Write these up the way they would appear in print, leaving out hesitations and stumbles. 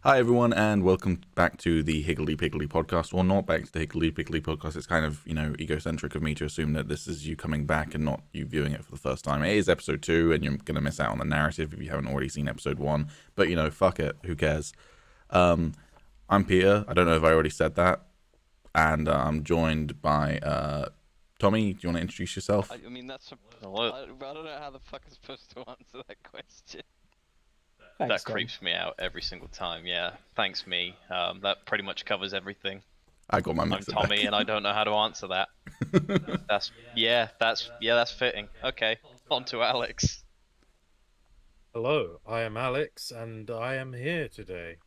Hi everyone, and welcome back to the Higgledy Piggledy Podcast. Well, not back to the Higgledy Piggledy Podcast. It's kind of, egocentric of me to assume that this is you coming back and not you viewing it for the first time. It is episode 2, and you're going to miss out on the narrative if you haven't already seen episode 1. But, fuck it. Who cares? I'm Peter. I don't know if I already said that. And I'm joined by Tommy. Do you want to introduce yourself? I mean, that's a... Hello. I don't know how the fuck I'm supposed to answer that question. That creeps me out every single time. Yeah, thanks me. That pretty much covers everything. I got my I'm mix Tommy, and I don't know how to answer that. That's fitting. Okay, on to Alex. Hello, I am Alex, and I am here today.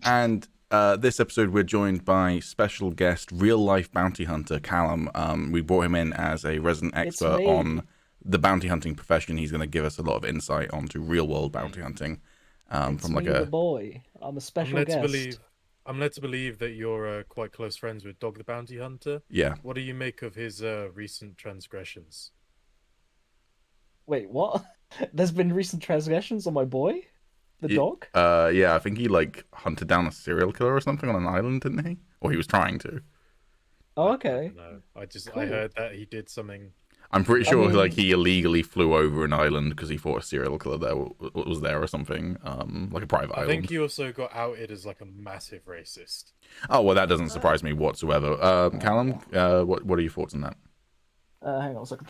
And this episode, we're joined by special guest, real-life bounty hunter Callum. We brought him in as a resident expert on the bounty hunting profession. He's going to give us a lot of insight onto real-world bounty hunting. The boy. I'm a special guest. I'm led to believe that you're quite close friends with Dog the Bounty Hunter. Yeah. What do you make of his recent transgressions? Wait, what? There's been recent transgressions on my boy? The dog? Yeah, I think he, hunted down a serial killer or something on an island, didn't he? Or he was trying to. Oh, okay. No, Cool. I heard that he did something. I'm pretty sure, he illegally flew over an island because he thought a serial killer there was there or something, like a private island. I think he also got outed as, a massive racist. Oh, well, that doesn't surprise me whatsoever. Callum, what are your thoughts on that? Hang on a second.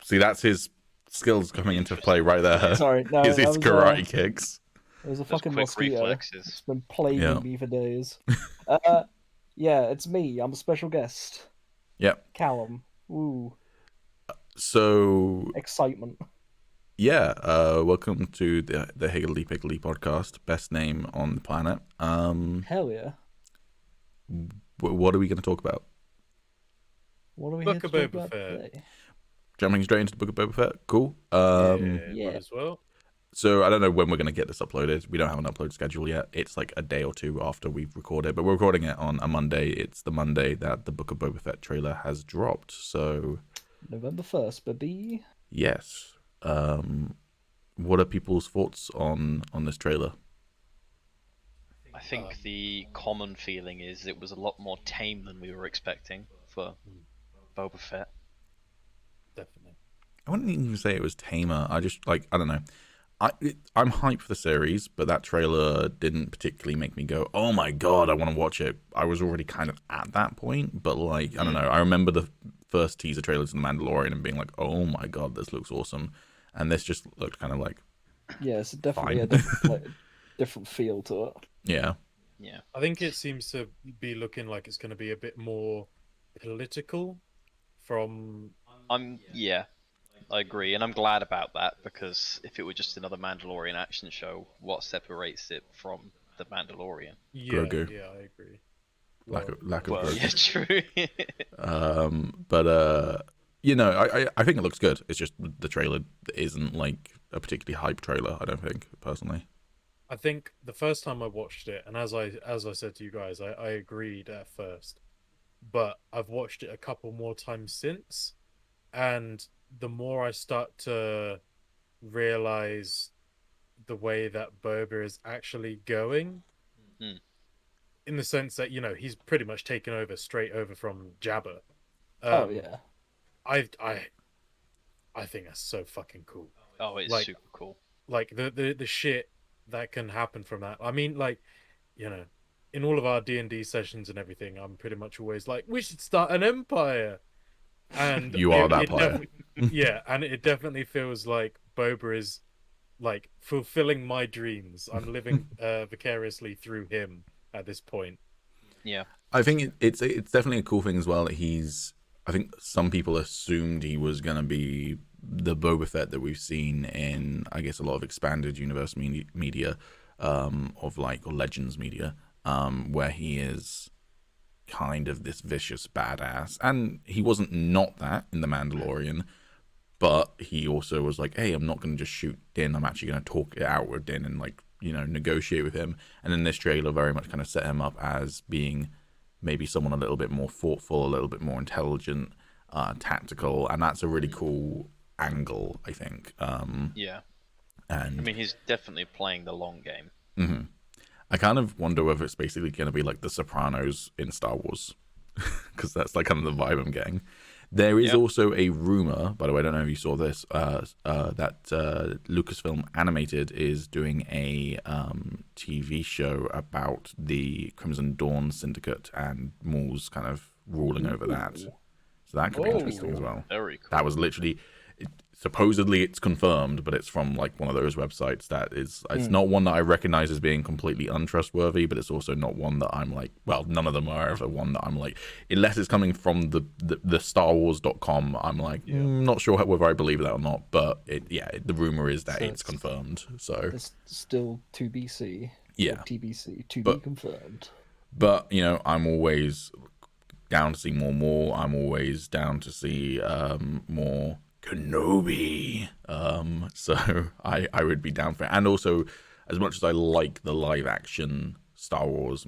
See, that's his skills coming into play right there. Sorry, no, his that was, karate kicks. It was a Those fucking quick mosquito. reflexes. It's been plaguing me for days. Yeah, it's me. I'm a special guest. Yep. Callum. Ooh. So... Excitement. Yeah, welcome to the Higgledy Piggledy Podcast, best name on the planet. Hell yeah. What are we going to talk about? What are we Book here of to talk Boba about Fett. today? Jumping straight into the Book of Boba Fett? Cool. Might as well. So I don't know when we're going to get this uploaded. We don't have an upload schedule yet. It's a day or two after we've recorded, but we're recording it on a Monday. It's the Monday that the Book of Boba Fett trailer has dropped. So November 1st, baby. yes. What are people's thoughts on this trailer? I think the common feeling is it was a lot more tame than we were expecting for Boba Fett. Definitely. I wouldn't even say it was tamer. I just I don't know. I'm hyped for the series, but that trailer didn't particularly make me go, oh my god, I want to watch it. I was already kind of at that point, but I don't know. I remember the first teaser trailers in The Mandalorian and being like, oh my god, this looks awesome. And this just looked kind of Yeah, it's definitely fine. a different, different feel to it. Yeah. Yeah. I think it seems to be looking like it's going to be a bit more political from... Yeah, I agree, and I'm glad about that, because if it were just another Mandalorian action show, what separates it from the Mandalorian? Yeah, Grogu. yeah, I agree. Lack of Well, growth. yeah, true. But I think it looks good. It's just the trailer isn't a particularly hype trailer, I don't think, personally. I think the first time I watched it, and as I said to you guys, I agreed at first, but I've watched it a couple more times since, and the more I start to realize the way that Boba is actually going, in the sense that he's pretty much taken over straight over from Jabba. Oh yeah. I think that's so fucking cool. Oh, it's super cool. The shit that can happen from that. I mean, in all of our D&D sessions and everything, I'm pretty much always like, we should start an empire. And You are that player. Yeah, and it definitely feels like Boba is fulfilling my dreams. I'm living vicariously through him at this point. Yeah. I think it's definitely a cool thing as well that I think some people assumed he was going to be the Boba Fett that we've seen in, I guess, a lot of expanded universe media, or Legends media, where he is kind of this vicious badass. And he wasn't not that in The Mandalorian, but he also was like, hey, I'm not going to just shoot Din. I'm actually going to talk it out with Din and, negotiate with him. And then this trailer very much kind of set him up as being maybe someone a little bit more thoughtful, a little bit more intelligent, tactical, and that's a really cool angle, I think. Yeah. And I mean, he's definitely playing the long game. Hmm. I kind of wonder whether it's basically going to be like The Sopranos in Star Wars, because that's like kind of the vibe I'm getting. There is Yep. also a rumor, by the way, I don't know if you saw this, that Lucasfilm Animated is doing a TV show about the Crimson Dawn Syndicate and Maul's kind of ruling over that. So that could be interesting as well. Very cool. That was literally, supposedly it's confirmed, but it's from like one of those websites that is, it's not one that I recognize as being completely untrustworthy, but it's also not one that I'm like, well, none of them are ever one that I'm like, unless it's coming from the StarWars.com, I'm like, not sure whether I believe that or not, but the rumor is that So it's confirmed. So It's still to be see. Yeah. Or TBC, to be But- confirmed. but I'm always down to see more. I'm always down to see more Kenobi. So I would be down for it. And also, as much as I like the live action Star Wars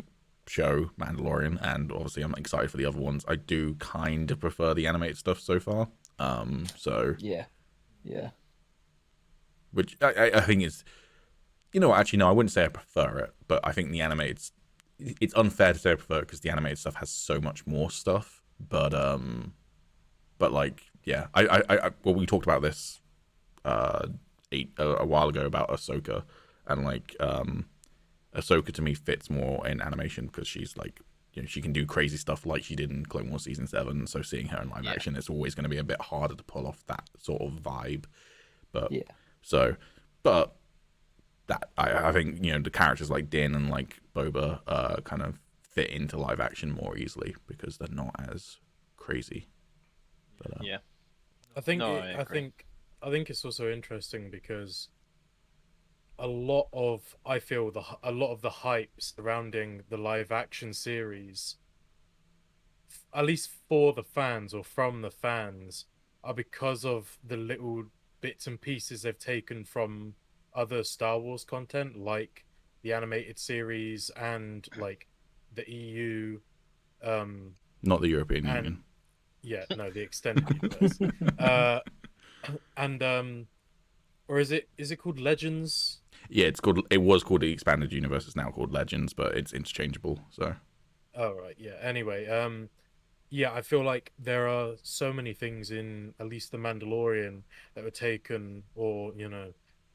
show Mandalorian, and obviously I'm excited for the other ones, I do kind of prefer the animated stuff so far. So Yeah. which I think is, actually no, I wouldn't say I prefer it, but I think the animated, it's unfair to say I prefer it because the animated stuff has so much more stuff. But like, yeah, well, we talked about this a while ago about Ahsoka, and like Ahsoka to me fits more in animation because she's like, she can do crazy stuff like she did in Clone Wars season 7. So seeing her in live action, it's always going to be a bit harder to pull off that sort of vibe. But Yeah. but that I think the characters like Din and like Boba kind of fit into live action more easily because they're not as crazy. But, Yeah. I think No, it- I I agree. think it's also interesting because a lot of the hype surrounding the live action series, at least for the fans or from the fans, are because of the little bits and pieces they've taken from other Star Wars content, like the animated series and like the EU, not the European and Union. the extended universe, and or is it called Legends? Yeah, it was called the expanded universe. It's now called Legends, but it's interchangeable. So Oh right, yeah. Anyway, yeah, I feel like there are so many things in at least The Mandalorian that were taken or,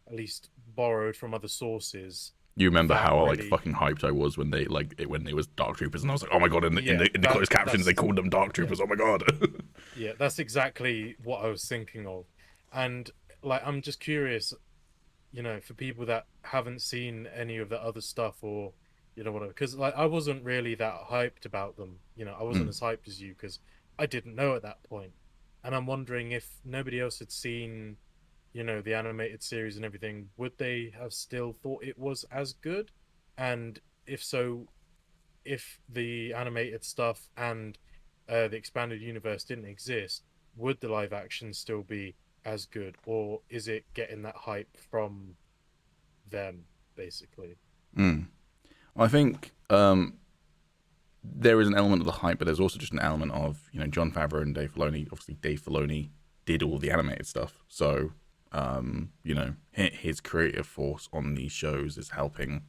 at least borrowed from other sources you remember that how like really, fucking hyped I was when when they was Dark Troopers, and I was like, oh my god! In the that- closed captions, they that's called them Dark Troopers. Oh my god! yeah, that's exactly what I was thinking of. And like I'm just curious, for people that haven't seen any of the other stuff or whatever, because like I wasn't really that hyped about them. I wasn't as hyped as you because I didn't know at that point. And I'm wondering if nobody else had seen, the animated series and everything, would they have still thought it was as good? And if so, if the animated stuff and the expanded universe didn't exist, would the live action still be as good, or is it getting that hype from them, basically? I think there is an element of the hype, but there's also just an element of Jon Favreau and Dave Filoni. Obviously, Dave Filoni did all the animated stuff, so his creative force on these shows is helping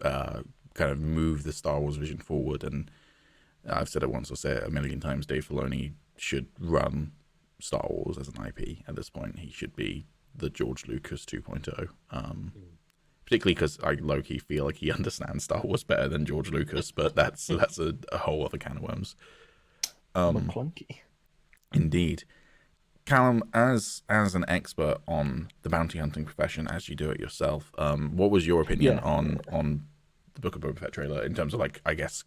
kind of move the Star Wars vision forward. And I've said it once, I'll say it a million times. Dave Filoni should run Star Wars as an IP at this point. He should be the George Lucas 2.0. Particularly because I low-key feel like he understands Star Wars better than George Lucas, but that's a whole other can of worms. McClunky. Indeed. Callum, as an expert on the bounty hunting profession, as you do it yourself, what was your opinion on the Book of Boba Fett trailer in terms of, like, I guess,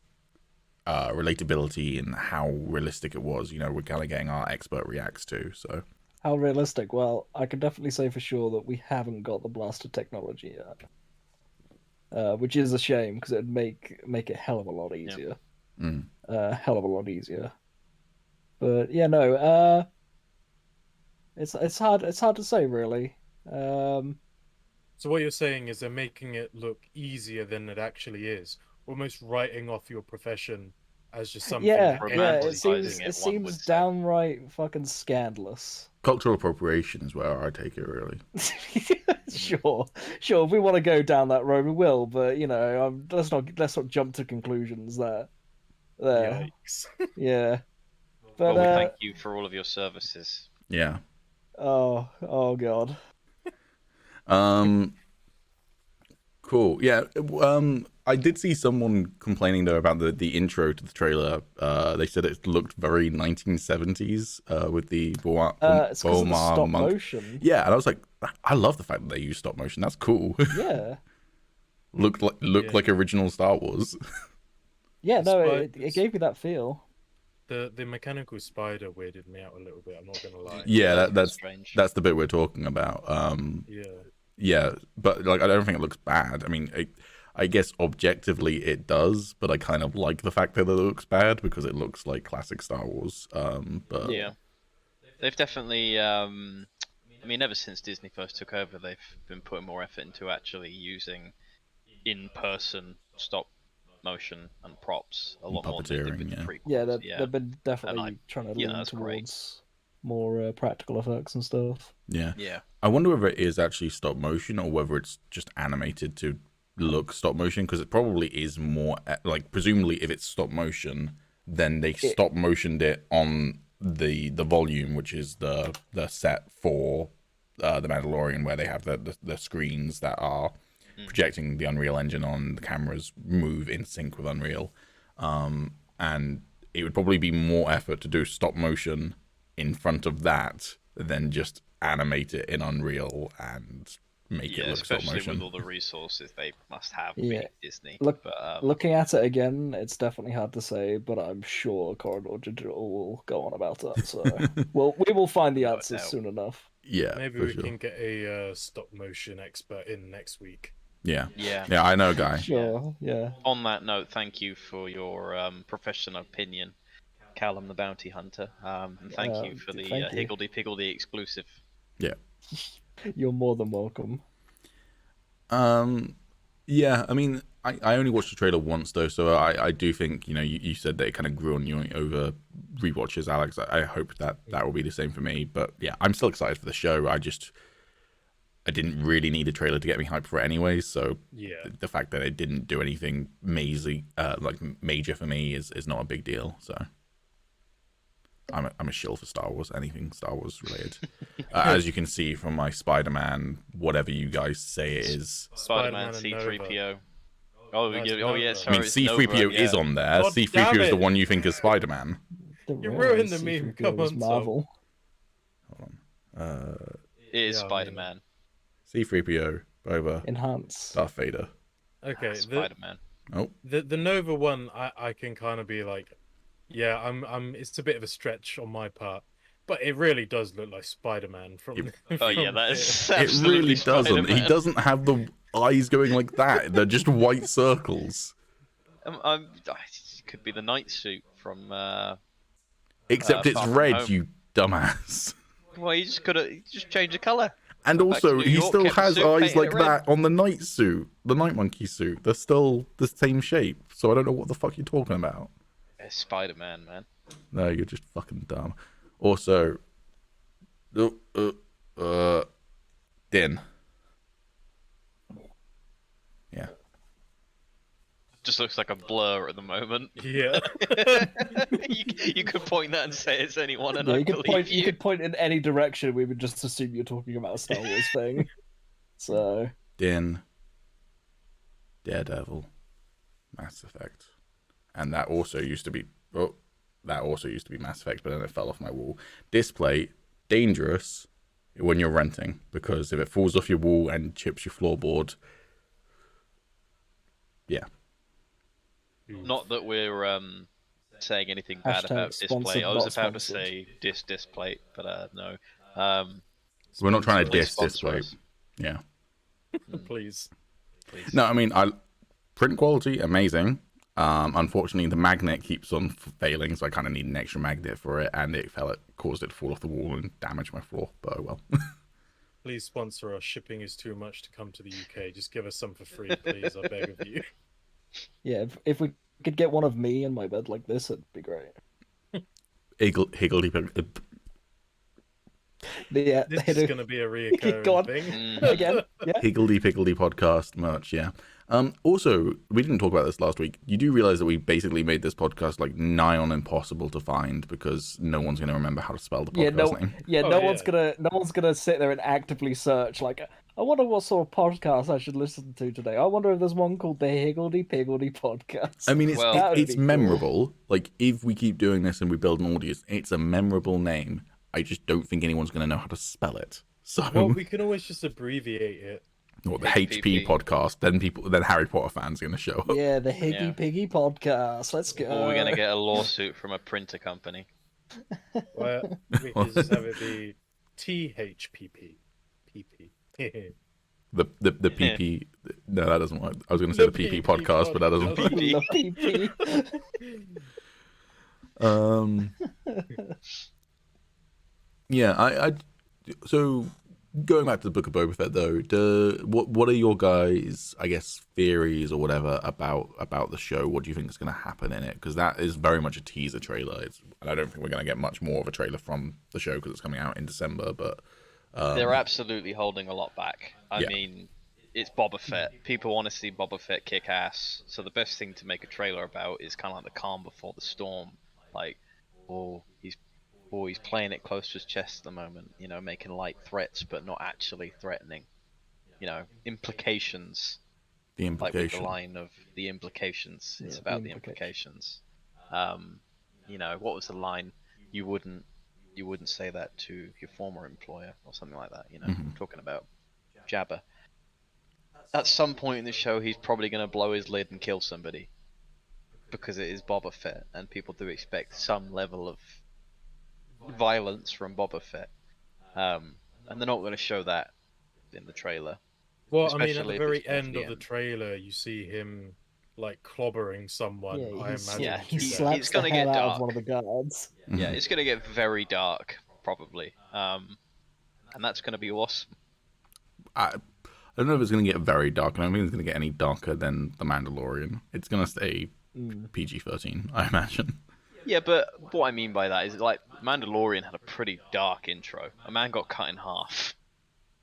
relatability and how realistic it was? We're kind of getting our expert reacts to, so... How realistic? Well, I can definitely say for sure that we haven't got the blaster technology yet, which is a shame because it'd make it hell of a lot easier. Hell of a lot easier. But yeah, no. It's hard to say really. So what you're saying is they're making it look easier than it actually is, almost writing off your profession as just something. Yeah, that yeah. anybody It seems did. it, it one would seems say. downright fucking scandalous. Cultural appropriation is where I take it, really. Sure. If we want to go down that road, we will. But let's not jump to conclusions there. Yikes. Yeah. But Well, we thank you for all of your services. Yeah. oh god. Cool. Yeah. I did see someone complaining though about the intro to the trailer. They said it looked very 1970s with the It's because of the stop monk. motion. Yeah, and I was like, I love the fact that they use stop motion. That's cool. Yeah. looked like original Star Wars. Yeah. No, Despite it gave me that feel. The mechanical spider weirded me out a little bit. I'm not gonna lie. Yeah, That's strange. that's the bit we're talking about. Yeah. Yeah, but like I don't think it looks bad. I mean, I guess objectively it does, but I kind of like the fact that it looks bad because it looks like classic Star Wars. But Yeah, they've definitely. I mean, ever since Disney first took over, they've been putting more effort into actually using in-person stop motion and props a lot more than they did with the Puppeteering, prequels. Yeah, they've been definitely trying to lean that's great. towards more practical effects and stuff. yeah, Yeah. I wonder whether it is actually stop motion or whether it's just animated to look stop motion, because it probably is more like, presumably if it's stop motion, then they stop motioned it on the volume, which is the set for the Mandalorian, where they have the screens that are projecting the Unreal Engine on. The cameras move in sync with Unreal, and it would probably be more effort to do stop motion in front of that than just animate it in Unreal and make it look stop especially motion. with all the resources they must have Yeah. being Disney. Look, but, looking at it again, it's definitely hard to say, but I'm sure Corridor Digital will go on about it. So we will find the answers doubt. soon enough. Yeah, Maybe for we sure. can get a stop motion expert in next week. Yeah, Yeah. I know a guy. Sure, yeah. On that note, thank you for your professional opinion, Callum the Bounty Hunter. And thank you for the thank you. Higgledy Piggledy exclusive. Yeah. You're more than welcome. Yeah, I mean, I only watched the trailer once though, so I do think, you said that it kind of grew on you over rewatches, Alex. I hope that will be the same for me. But yeah, I'm still excited for the show. I didn't really need a trailer to get me hyped for it anyway, so Yeah. the fact that it didn't do anything major for me is not a big deal. So I'm a shill for Star Wars, anything Star Wars related. As you can see from my Spider-Man, whatever you guys say it is. Spider-Man, Spider-Man and C-3PO. No, it's yeah, Nova. sorry. I mean, it's C-3PO Nova, is yeah. on there. God C-3PO damn is the it. one you think is Spider-Man. Didn't You realise ruined the meme. C-3PO Come was on, Marvel. It is Yeah, I mean- Spider-Man. C-3PO, Boba, Enhance. Darth Vader. Okay. Spider-Man. Oh, The Nova one, I can kind of be like, yeah, I'm. It's a bit of a stretch on my part, but it really does look like Spider-Man from. Oh yeah, from that here. is it absolutely really doesn't. He Spider-Man. doesn't have the eyes going like that. They're just white circles. It could be the night suit from. Except it's Far From red, Home. you dumbass. Well, you just could just change the color. And Back to also, New he York, still kept the has suit, eyes painted like it red. that on the night suit, the night monkey suit. They're still the same shape. So I don't know what the fuck you're talking about. It's Spider-Man, man. No, you're just fucking dumb. Also, Din. Yeah. Just looks like a blur at the moment. Yeah. you could point that and say it's anyone, and Yeah, I you could believe point. you. You could point in any direction. We would just assume you're talking about a Star Wars thing. So Din. Daredevil. Mass Effect. And that also used to be Mass Effect, but then it fell off my wall. Display, dangerous when you're renting, because if it falls off your wall and chips your floorboard, yeah. Not that we're saying anything bad Hashtag about sponsored, display. I was not about to sponsored. say display, but no. We're not trying to Please diss sponsor Display. us. Yeah. Please. Please. No, I mean, print quality, amazing. Unfortunately, the magnet keeps on failing, so I kind of need an extra magnet for it, and it caused it to fall off the wall and damage my floor, but oh well. Please sponsor us. Shipping is too much to come to the UK. Just give us some for free, please. I beg of you. yeah, if we could get one of me in my bed like this, it'd be great. Higgledy Piggledy. Yeah, This they is do. going to be a Go reoccurring on. thing. Again, yeah. Higgledy Piggledy Podcast merch, yeah. Also, we didn't talk about this last week. You do realize that we basically made this podcast like nigh on impossible to find because no one's going to remember how to spell the podcast name. No one's gonna sit there and actively search. Like, I wonder what sort of podcast I should listen to today. I wonder if there's one called the Higgledy Piggledy Podcast. I mean, Well- That would it's be cool. memorable. Like, if we keep doing this and we build an audience, it's a memorable name. I just don't think anyone's going to know how to spell it. So, Well, we can always just abbreviate it. or the HP HPP. podcast, then Harry Potter fans are going to show up. Yeah, the Higgy Yeah. Piggy Podcast. Let's go. Or we're gonna get a lawsuit from a printer company. Well, we can just have it be THPP. PP. The PP. No, that doesn't work. I was going to say the PP podcast, but that doesn't work. The PP. Yeah, I so going back to the Book of Boba Fett though, what are your guys, I guess, theories or whatever about the show? What do you think is going to happen in it? Because that is very much a teaser trailer. And I don't think we're going to get much more of a trailer from the show because it's coming out in December. But They're absolutely holding a lot back. I Yeah. mean, it's Boba Fett. People want to see Boba Fett kick ass. So the best thing to make a trailer about is kind of like the calm before the storm. Like, he's playing it close to his chest at the moment. You know, making light threats but not actually threatening. You know, implications. the Like with the implication. line of the implications. It's Yeah, about the the implications. You know, what was the line? You wouldn't say that to your former employer or something like that. You know, Mhm. I'm talking about Jabba. At some point in the show, he's probably going to blow his lid and kill somebody because it is Boba Fett, and people do expect some level of violence from Boba Fett. And they're not going to show that in the trailer. Well, I mean, at Especially the if very it's towards end the of the end. trailer, you see him like clobbering someone. Yeah, I he's- imagine. yeah, he It's slaps the gonna get hell out dark. of one of the guards. Yeah, Mhm. it's going to get very dark, probably. And that's going to be awesome. I don't know if it's going to get very dark. I don't think it's going to get any darker than The Mandalorian. It's going to stay PG-13, I imagine. Yeah, but what I mean by that is, like, Mandalorian had a pretty dark intro. A man got cut in half.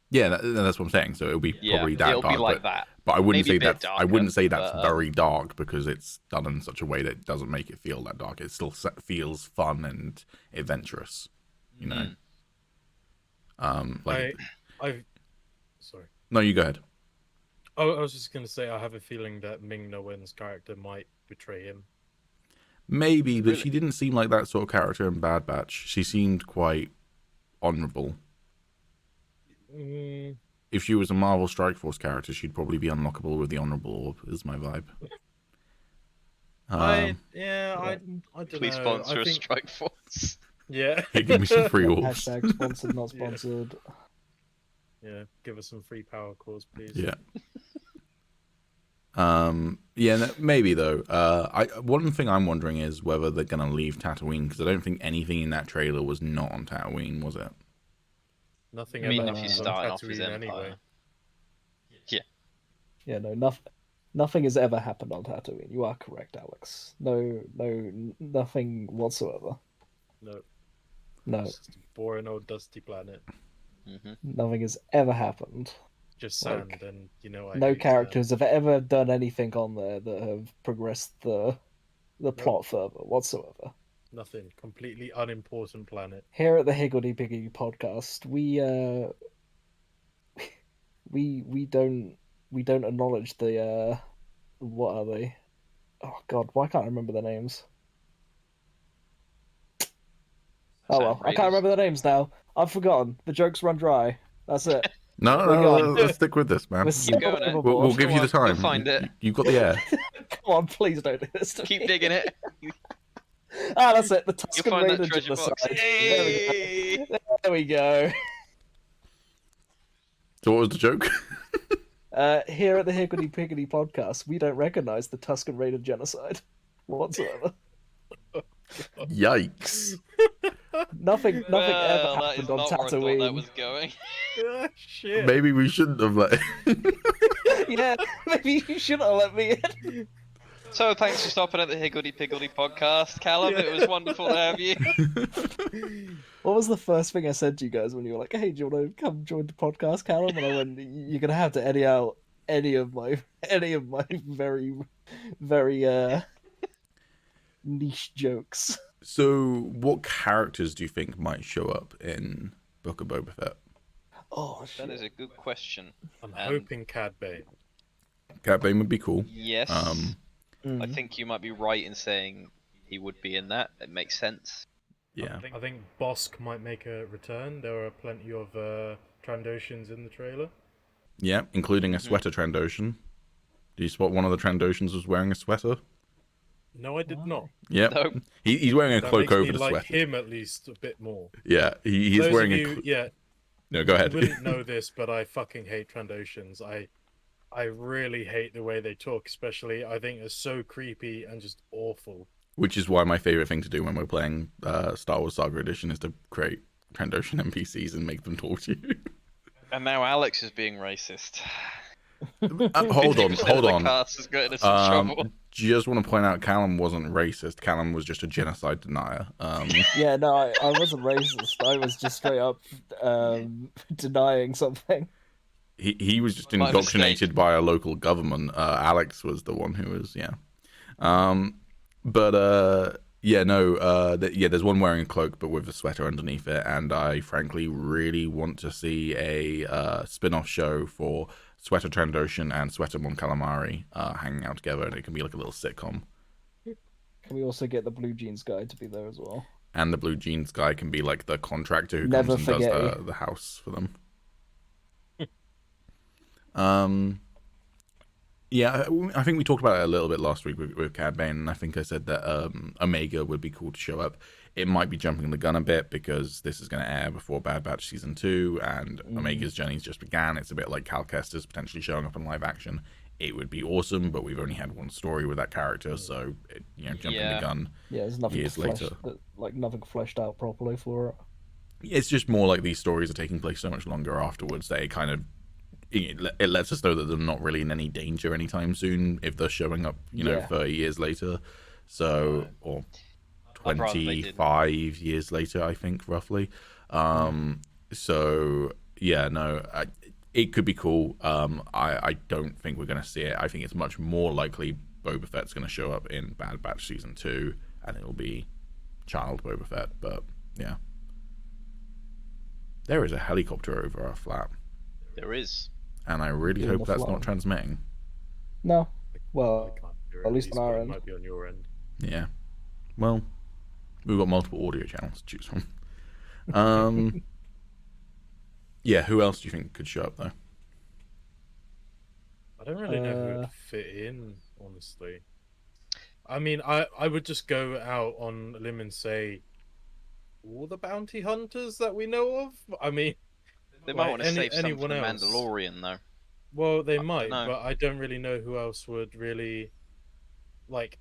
Yeah, that's what I'm saying. So it'll be Yeah, probably that it'll dark. be like but, that. but I wouldn't Maybe say a bit that's. I darker, wouldn't say that's but, very dark because it's done in such a way that it doesn't make it feel that dark. It still feels fun and adventurous. You know. Like Sorry. no, you go ahead. I was just gonna say I have a feeling that Ming-Na Wen's character might betray him. Maybe, but Really? she didn't seem like that sort of character in Bad Batch. She seemed quite honourable. If she was a Marvel Strike Force character, she'd probably be unlockable with the honourable orb. Is my vibe. I don't Please know. sponsor I a think, Strike Force. yeah. Give me some free orbs. Hashtag sponsored, not sponsored. Yeah, give us some free power cores, please. Yeah. Maybe though. One thing I'm wondering is whether they're gonna leave Tatooine because I don't think anything in that trailer was not on Tatooine, was it? Nothing I mean, ever if he's happens on starting off his Tatooine empire. anyway. Yeah, no, nothing has ever happened on Tatooine. You are correct, Alex. No, nothing whatsoever. No, No, it's just a boring old dusty planet. nothing has ever happened. Just sand, Like, and you know No hate characters have ever done anything on there that have progressed the plot further whatsoever. sand. Nothing. Completely unimportant planet. Here at the Higgledy Piggledy Podcast, we don't acknowledge the what are they? Oh God, why can't I remember the names? Oh well, I can't remember the names now. I've forgotten. The jokes run dry. That's it. No, We're going. let's stick with this, man. We're Keep going, so Ed. We'll overboard. give you the Come on, time. you'll find it. You've got the air. Come on, please don't do this to Keep me. digging it. Ah, that's it. The You'll Tusken find that Raider treasure box. genocide. Hey! There we go. So what was the joke? Here at the Higgledy Piggledy Podcast, we don't recognise the Tusken Raider genocide whatsoever. Yikes. Nothing Well, ever that is happened on not where I thought Tatooine. that was going. Ah, shit. Maybe we shouldn't have let. Yeah, maybe you shouldn't have let me in. So thanks for stopping at the Higgledy Piggledy Podcast, Callum. It was wonderful to have you. What was the first thing I said to you guys when you were like, "Hey, do you want to come join the podcast, Callum?" And I went, "You're gonna have to edit out any of my very, very niche jokes." So, what characters do you think might show up in Book of Boba Fett? Oh That shit! is a good question. I'm hoping Cad Bane. Cat Bane would be cool. Yes. Mm. I think you might be right in saying he would be in that. It makes sense. Yeah. I think Bosk might make a return. There are plenty of Trandoshans in the trailer. Yeah, including a sweater Trandoshan. Do you spot one of the Trandoshans was wearing a sweater? No, I did not. Yep. No. He's wearing a That cloak makes me over the like sweater. him at least a bit more. Yeah, he's Those wearing of a. you, yeah, No, go you ahead. wouldn't know this, but I fucking hate Trandoshans. I really hate the way they talk, especially. I think it's so creepy and just awful. Which is why my favorite thing to do when we're playing Star Wars Saga Edition is to create Trandoshan NPCs and make them talk to you. And now Alex is being racist. Hold on. The cast is getting us in trouble. Just want to point out, Callum wasn't racist. Callum was just a genocide denier. Yeah, no, I wasn't racist. I was just straight up denying something. He was just My indoctrinated mistake. by a local government. Alex was the one who was, yeah. Yeah, no, there's one wearing a cloak but with a sweater underneath it, and I frankly really want to see a spin-off show for Sweater Trandoshan and Sweater Mon Calamari hanging out together, and it can be like a little sitcom. Can we also get the blue jeans guy to be there as well? And the blue jeans guy can be like the contractor who Never comes and forget does you. the house for them. Yeah, I think we talked about it a little bit last week with Cad Bane, and I think I said that Omega would be cool to show up. It might be jumping the gun a bit because this is going to air before Bad Batch Season 2, and Omega's journey's just began. It's a bit like Cal Kestis potentially showing up in live action. It would be awesome, but we've only had one story with that character, so, jumping the gun Yeah, there's nothing years later. nothing fleshed out properly for it. It's just more like these stories are taking place so much longer afterwards that it kind of it lets us know that they're not really in any danger anytime soon if they're showing up 30 years later, so or I'd rather they didn't. 25 years later, I think, roughly. So yeah, no, it could be cool. I don't think we're going to see it. I think it's much more likely Boba Fett's going to show up in Bad Batch Season 2, and it'll be child Boba Fett. But yeah, there is a helicopter over our flat, There is. and I really In hope the that's flat. not transmitting. No, I well, can't hear at it, least on our but it end. might be on your end. Yeah, well, we've got multiple audio channels to choose from. Yeah, who else do you think could show up though? I don't really know who would fit in, honestly. I mean, I would just go out on a limb and say all the bounty hunters that we know of. I mean, They might Like, want to save some for anyone the else? Mandalorian, though. well, they I don't might, know. but I don't really know who else would really like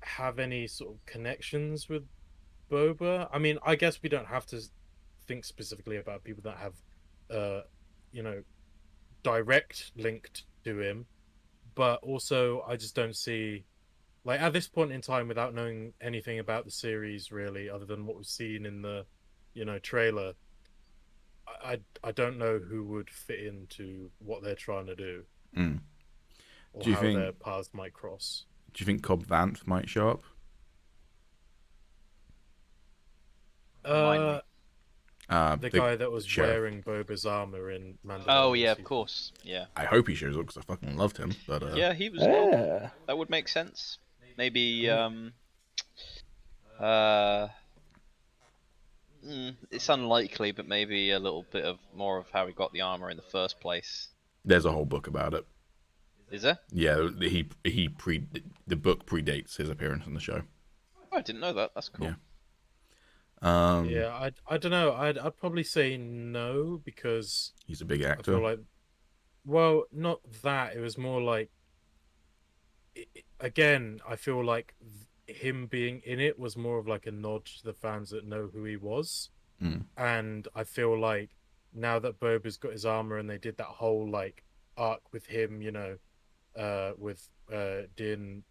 have any sort of connections with Boba. I mean, I guess we don't have to think specifically about people that have, direct link to him, but also I just don't see, like, at this point in time, without knowing anything about the series really, other than what we've seen in the, trailer. I don't know who would fit into what they're trying to do, Mm. or Do you how think- their paths might cross. Do you think Cobb Vanth might show up? Remind me. The guy that was sheriff. wearing Boba's armor in Mandalorian. Oh, yeah, of season. course. Yeah. I hope he shows up because I fucking loved him. But Yeah, he was cool. Yeah. That would make sense. Maybe, it's unlikely, but maybe a little bit of more of how he got the armor in the first place. there's a whole book about it. Is there? Yeah, the book predates his appearance on the show. Oh, I didn't know that. That's cool. Yeah. Yeah, I don't know. I'd probably say no, because He's a big I actor. feel like, well, not that. It was more like, again, I feel like him being in it was more of like a nod to the fans that know who he was. Mm. And I feel like now that Boba's got his armor and they did that whole like arc with him, with Din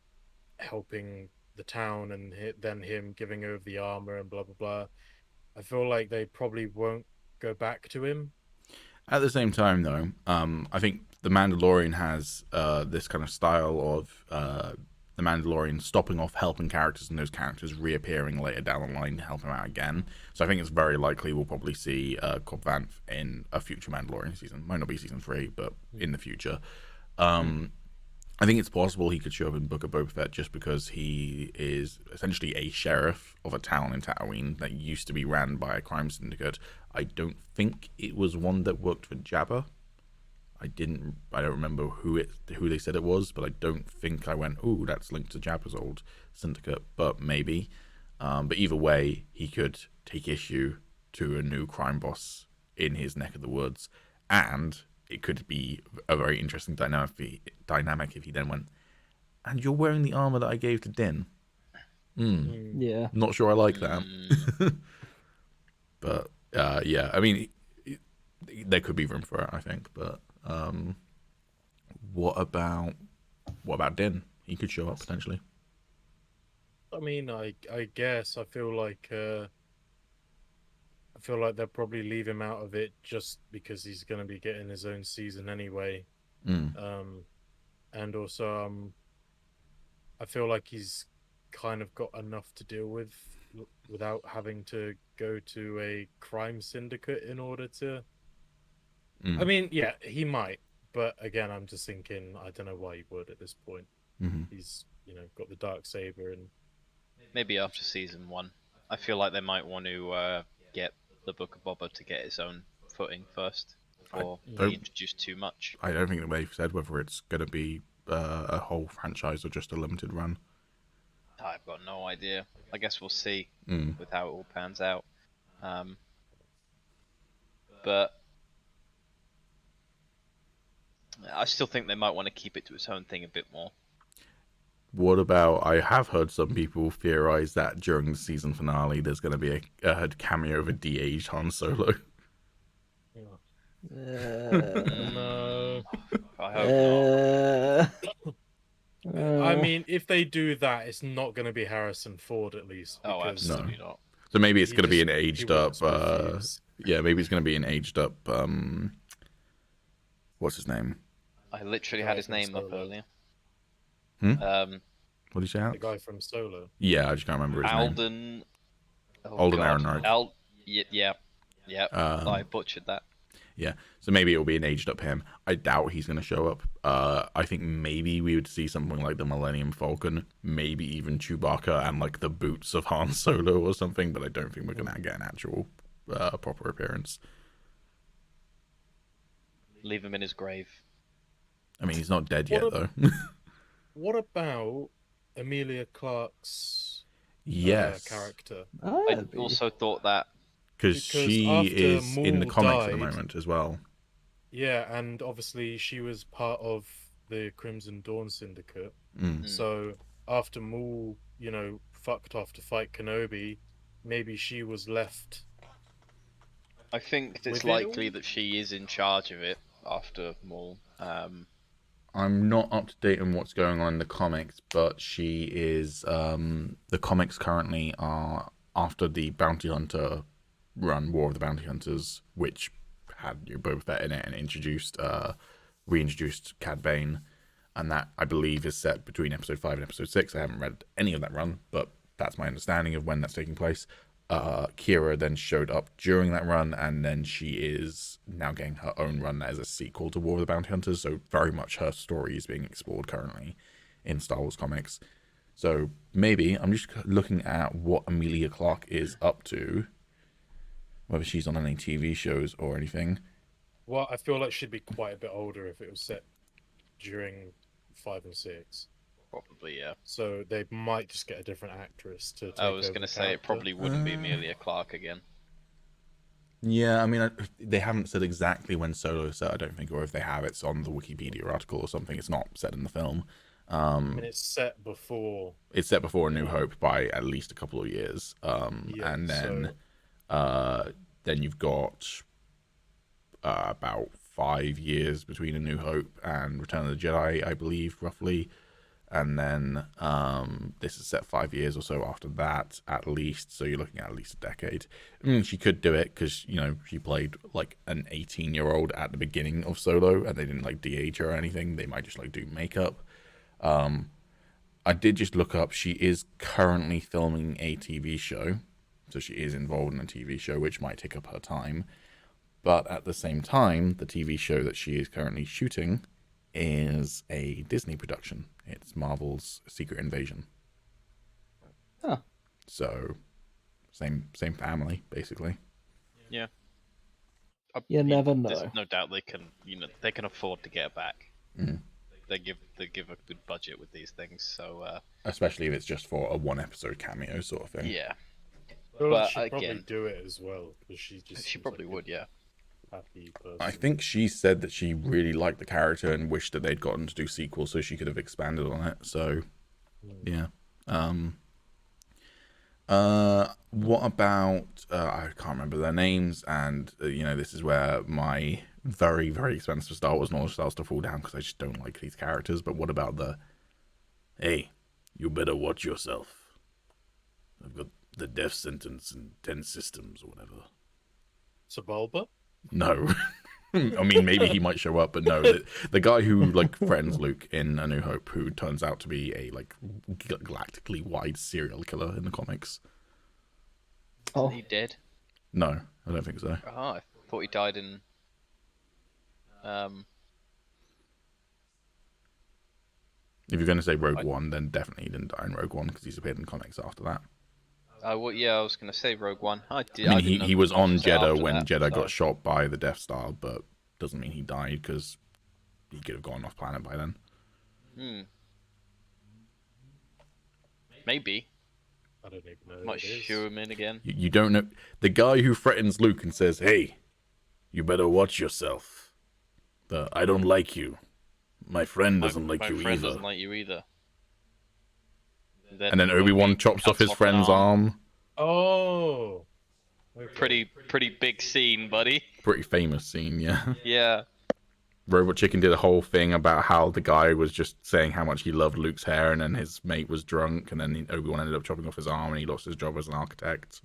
helping the town, and then him giving over the armor and blah blah blah. I feel like they probably won't go back to him. At the same time, though, I think the Mandalorian has this kind of style of the Mandalorian stopping off helping characters and those characters reappearing later down the line to help him out again. So I think it's very likely we'll probably see Cobb Vanth in a future Mandalorian season. Might not be season 3, but in the future. I think it's possible he could show up in Book of Boba Fett just because he is essentially a sheriff of a town in Tatooine that used to be ran by a crime syndicate. I don't think it was one that worked for Jabba. I don't remember who they said it was, but I don't think I went, "Ooh, that's linked to Jabba's old syndicate," but maybe. But either way, he could take issue to a new crime boss in his neck of the woods, and it could be a very interesting dynamic if he then went, "And you're wearing the armor that I gave to Din." Yeah. Not sure I like that. But yeah, I mean, there could be room for it, I think. But what about Din? He could show up potentially. I mean, I guess I feel like they'll probably leave him out of it just because he's going to be getting his own season anyway. And also, I feel like he's kind of got enough to deal with without having to go to a crime syndicate in order to. I mean, yeah, he might, but again, I'm just thinking, I don't know why he would at this point. He's, got the Darksaber and Maybe after season 1. I feel like they might want to get the Book of Boba to get its own footing first before they introduce too much. I don't think they've said whether it's going to be a whole franchise or just a limited run. I've got no idea. I guess we'll see with how it all pans out. But I still think they might want to keep it to its own thing a bit more. What about, I have heard some people theorize that during the season finale there's going to be a cameo of a de-aged Han Solo. no. I hope not. I mean, if they do that, it's not going to be Harrison Ford, at least. Oh, absolutely not. So maybe it's going to be an aged up. Yeah, maybe it's going to be an aged up. What's his name? I literally had his name up earlier. What did you say, Alex? The guy from Solo. Yeah, I just can't remember his name. Alden Ehrenreich. Yeah. I butchered that. Yeah, so maybe it'll be an aged up him. I doubt he's going to show up. I think maybe we would see something like the Millennium Falcon, maybe even Chewbacca and like the boots of Han Solo or something, but I don't think we're going to get an actual proper appearance. Leave him in his grave. I mean, he's not dead yet, though. What about Emilia Clarke's character? I also thought that. Because she is in the comics at the moment as well. Yeah, and obviously she was part of the Crimson Dawn Syndicate. So after Maul, fucked off to fight Kenobi, maybe she was left. I think it's likely that she is in charge of it after Maul. I'm not up to date on what's going on in the comics, but she is. The comics currently are after the Bounty Hunter run, War of the Bounty Hunters, which had Boba Fett in it and reintroduced Cad Bane, and that I believe is set between episode 5 and episode 6. I haven't read any of that run, but that's my understanding of when that's taking place. Kira then showed up during that run, and then she is now getting her own run as a sequel to War of the Bounty Hunters, so very much her story is being explored currently in Star Wars comics. So maybe, I'm just looking at what Emilia Clarke is up to, whether she's on any TV shows or anything. Well, I feel like she'd be quite a bit older if it was set during 5 and 6. Probably, yeah. So they might just get a different actress to take I was going to say it probably wouldn't be Emilia Clarke again. Yeah, I mean, they haven't said exactly when Solo is set, I don't think, or if they have, it's on the Wikipedia article or something. It's not set in the film. I mean, it's set before. It's set before A New Hope by at least a couple of years. And then you've got about 5 years between A New Hope and Return of the Jedi, I believe, roughly. and then this is set 5 years or so after that, at least. So you're looking at least a decade. I mean, she could do it because she played like an 18-year-old at the beginning of Solo, and they didn't like de-age her or anything. They might just like do makeup. I did just look up. She is currently filming a TV show, so she is involved in a TV show, which might take up her time. But at the same time, the TV show that she is currently shooting is a Disney production. It's Marvel's Secret Invasion. Huh. So, same family, basically. Yeah. You never There's know. no doubt they can afford to get it back. Mm. They give a good budget with these things, so Especially if it's just for a 1-episode cameo sort of thing. yeah. Well, But she'd probably again- do it as well because she She probably would, yeah. Happy person. I think she said that she really liked the character and wished that they'd gotten to do sequels so she could have expanded on it. So, yeah. What about I can't remember their names, and this is where my very, very expensive Star Wars knowledge starts to fall down because I just don't like these characters. But what about hey, you better watch yourself. I've got the death sentence in 10 systems or whatever. Sebulba? No. I mean, maybe he might show up, but no. The guy who like friends Luke in A New Hope, who turns out to be a like galactically wide serial killer in the comics. Oh, Is he dead? No, I don't think so. Oh, I thought he died in. If you're going to say Rogue One, then definitely he didn't die in Rogue One because he's appeared in comics after that. Well, yeah, I was gonna say Rogue One. I I mean, he was on Jeddah when Jeddah so. got shot by the Death Star, but doesn't mean he died because he could have gone off planet by then. Maybe. I don't even know. Might who it is. shoe him in again. You don't know the guy who threatens Luke and says, "Hey, you better watch yourself. I don't like you. My friend doesn't like my you friend either." doesn't like you either. And then Obi-Wan chops off his friend's arm. Oh. Okay. Pretty big scene, buddy. Pretty famous scene, yeah. Yeah. Robot Chicken did a whole thing about how the guy was just saying how much he loved Luke's hair, and then his mate was drunk, and then Obi-Wan ended up chopping off his arm, and he lost his job as an architect.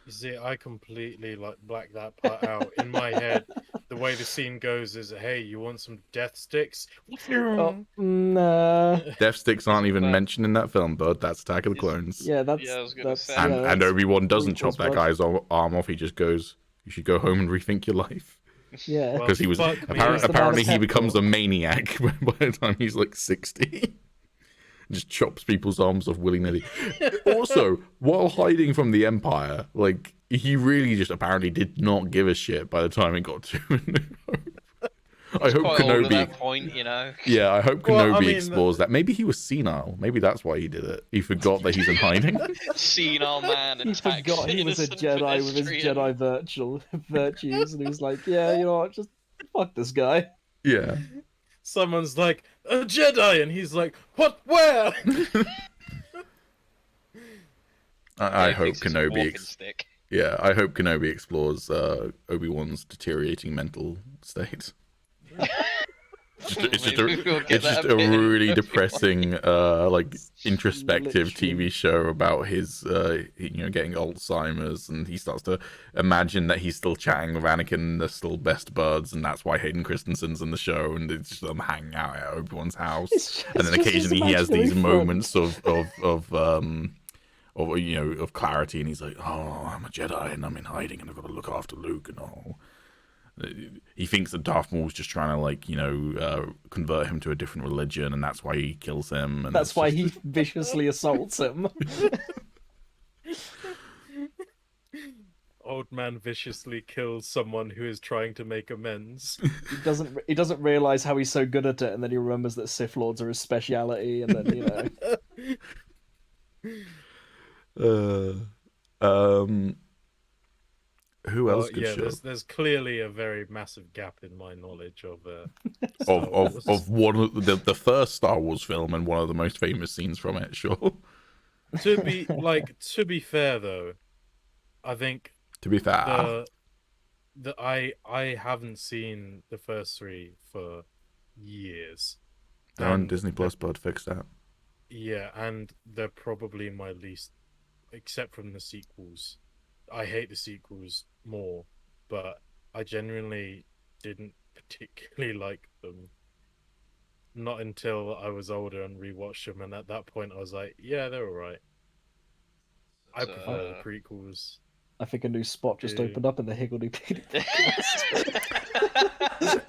You see, I completely blacked that part out in my head. The way the scene goes is, "Hey, you want some death sticks?" oh nah. Death sticks aren't even mentioned in that film, bud. That's Attack of the Clones. Yeah, that's. Yeah, I was gonna that's say. And, yeah, and that's Obi-Wan doesn't chop prequels, that bud. guy's arm off. He just goes, "You should go home and rethink your life." Yeah. Well, Because he was fuck me. apparently He's the he man of becomes a pep talk. maniac by the time he's like 60. Just chops people's arms off willy-nilly. Also, while hiding from the Empire, like he really just apparently did not give a shit by the time it got to A New Hope. I hope Quite old at Kenobi. that point, you know. Yeah, I hope Well, Kenobi I mean, explores that. Maybe he was senile. Maybe that's why he did it. He forgot that he's in hiding. Senile man He attacks forgot he was a innocent Jedi with his pedestrian. Jedi virtues, and he was like, "Yeah, you know what? Just fuck this guy." Yeah. Someone's like, "A Jedi," and he's like, "What? Where?" I He hope thinks it's a Kenobi. walking stick. Yeah, I hope Kenobi explores Obi-Wan's deteriorating mental state. It's just Maybe we'll get it's just that a bit. really depressing, like introspective Literally. TV show about his, getting Alzheimer's, and he starts to imagine that he's still chatting with Anakin, and they're still best buds, and that's why Hayden Christensen's in the show, and it's just them hanging out at Obi-Wan's house, and then occasionally he has these moments of clarity, and he's like, "Oh, I'm a Jedi, and I'm in hiding, and I've got to look after Luke and all." He thinks that Darth Maul's just trying to convert him to a different religion, and that's why he kills him. And That's it's why just- he viciously assaults him. Old man viciously kills someone who is trying to make amends. He doesn't realize how he's so good at it, and then he remembers that Sith Lords are his speciality, and then Who else could yeah, show? there's clearly a very massive gap in my knowledge of Of one of the first Star Wars film and one of the most famous scenes from it. Sure. to be fair though, I think To be fair, I haven't seen the first three for years. they're on And Disney Plus, bud. Fix that. Yeah, and they're probably my least, except from the sequels. I hate the sequels more, but I genuinely didn't particularly like them. Not until I was older and rewatched them, and at that point I was like, yeah, they're alright. I prefer the Uh, prequels. I think a new spot just Yeah. opened up in the Higgledy Piggledy Podcast.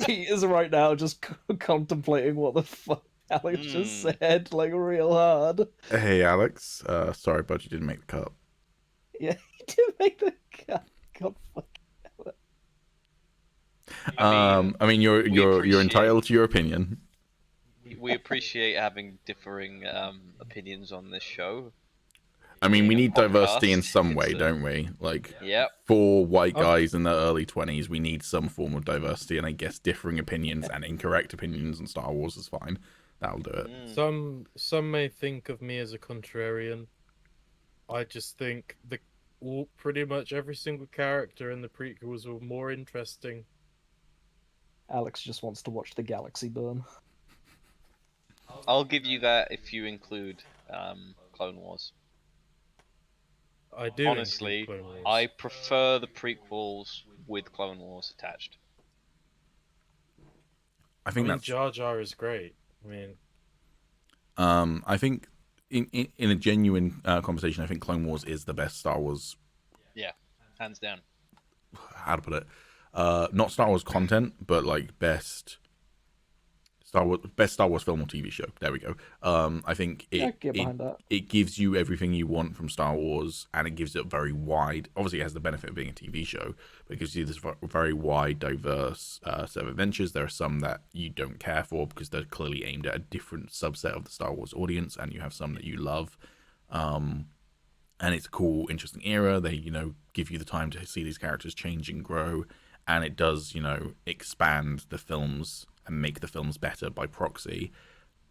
Pete is right now just contemplating what the fuck Alex just said, like real hard. Hey, Alex. Sorry, but you didn't make the cut. Yeah, he did make the cut. God fuck. I mean, you're appreciate- entitled to your opinion. we appreciate having differing opinions on this show. I mean, we Being a need diversity in podcast, some way, it's a- don't we? Like, Yep. for white guys in their early 20s, we need some form of diversity, and I guess differing opinions and incorrect opinions on Star Wars is fine. That'll do it. Some may think of me as a contrarian. I just think pretty much every single character in the prequels were more interesting. Alex just wants to watch the galaxy burn. I'll give you that if you include Clone Wars. I do. Honestly, include Clone Wars. I prefer the prequels with Clone Wars attached. I think that's. Jar Jar is great. I mean, I think in a genuine conversation, I think Clone Wars is the best Star Wars. Yeah, hands down. How to put it? Not Star Wars content, but like best Star Wars film or TV show. There we go. I think Get behind that. it gives you everything you want from Star Wars, and it gives it very wide. Obviously, it has the benefit of being a TV show, but it gives you this very wide, diverse set of adventures. There are some that you don't care for because they're clearly aimed at a different subset of the Star Wars audience, and you have some that you love. And it's a cool, interesting era. They, give you the time to see these characters change and grow, and it does, expand the films and make the films better by proxy.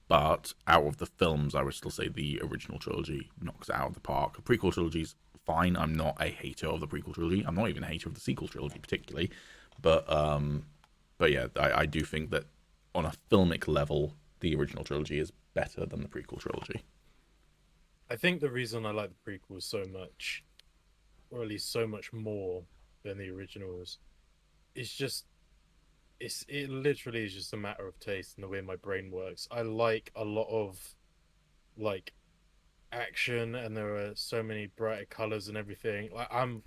But out of the films, I would still say the original trilogy knocks it out of the park. The prequel trilogy's fine. I'm not a hater of the prequel trilogy. I'm not even a hater of the sequel trilogy particularly. But yeah, I do think that on a filmic level, the original trilogy is better than the prequel trilogy. I think the reason I like the prequels so much, or at least so much more than the originals, is just it literally is just a matter of taste and the way my brain works. I like a lot of like action, and there are so many brighter colors and everything. Like I'm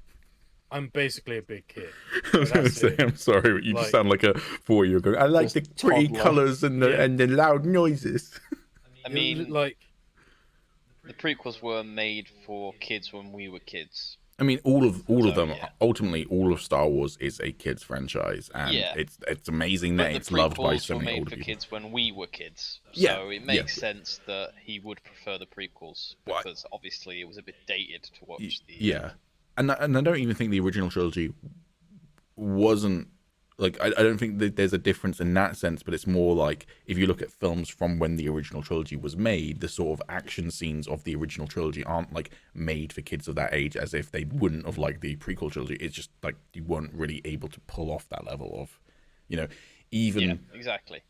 basically a big kid. I was going to say, it. I'm sorry, but you just Like- sound like a 4-year-old going, I like the Just pretty toddler. colours and the loud noises. I mean, like the prequels were made for kids when we were kids. I mean, all of them. yeah. Ultimately, all of Star Wars is a kids franchise, and Yeah. it's amazing But that the it's loved by prequels so were many made older for people. kids when we were kids. Yeah, So it yeah. makes sense that he would prefer the prequels Well, because obviously it was a bit dated to watch the. Yeah, and I don't even think the original trilogy wasn't like I don't think that there's a difference in that sense, but it's more like if you look at films from when the original trilogy was made, the sort of action scenes of the original trilogy aren't like made for kids of that age as if they wouldn't have liked the prequel trilogy. It's just like you weren't really able to pull off that level of, even Yeah, exactly.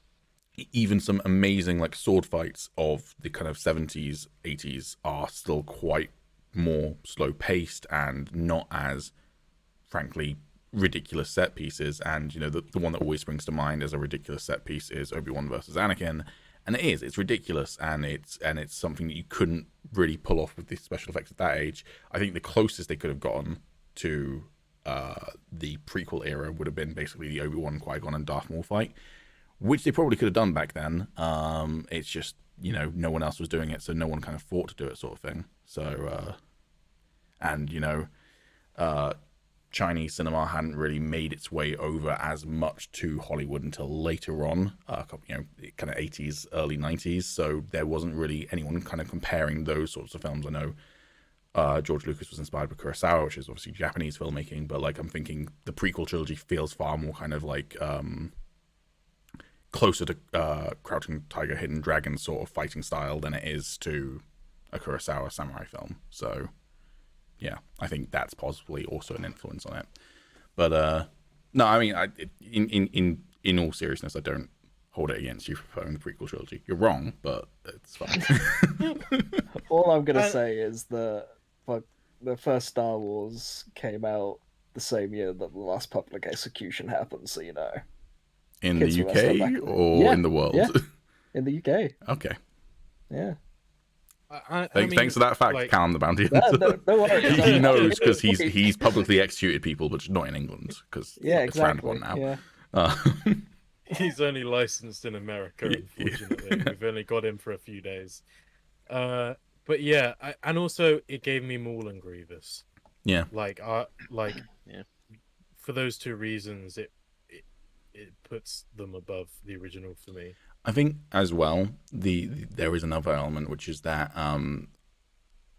even some amazing like sword fights of the kind of 70s 80s are still quite more slow paced and not as frankly ridiculous set pieces. And the one that always springs to mind as a ridiculous set piece is Obi-Wan versus Anakin, and it's ridiculous, and it's something that you couldn't really pull off with the special effects at that age. I think the closest they could have gotten to the prequel era would have been basically the Obi-Wan, Qui-Gon and Darth Maul fight, which they probably could have done back then. It's just no one else was doing it, so no one kind of fought to do it, sort of thing. So Chinese cinema hadn't really made its way over as much to Hollywood until later on, kind of 80s, early 90s. So there wasn't really anyone kind of comparing those sorts of films. I know George Lucas was inspired by Kurosawa, which is obviously Japanese filmmaking, but like I'm thinking the prequel trilogy feels far more kind of like closer to Crouching Tiger, Hidden Dragon sort of fighting style than it is to a Kurosawa samurai film. So yeah, I think that's possibly also an influence on it. But no, I mean, in all seriousness, I don't hold it against you for preferring the prequel trilogy. You're wrong, but it's fine. All I'm gonna say is that the first Star Wars came out the same year that the last public execution happened, so In kids the will wrestle back UK and- or Yeah, in the world? yeah. in the UK. Okay. Yeah. Thanks for that fact, like, Callum the Bounty No, Hunter. no worries. He knows because he's publicly executed people, but not in England because Yeah, it's frowned exactly. upon now. Yeah. He's only licensed in America, unfortunately. We've only got him for a few days. But yeah, and also it gave me Maul and Grievous. Yeah. Yeah. For those two reasons, it puts them above the original for me. I think as well, there is another element, which is that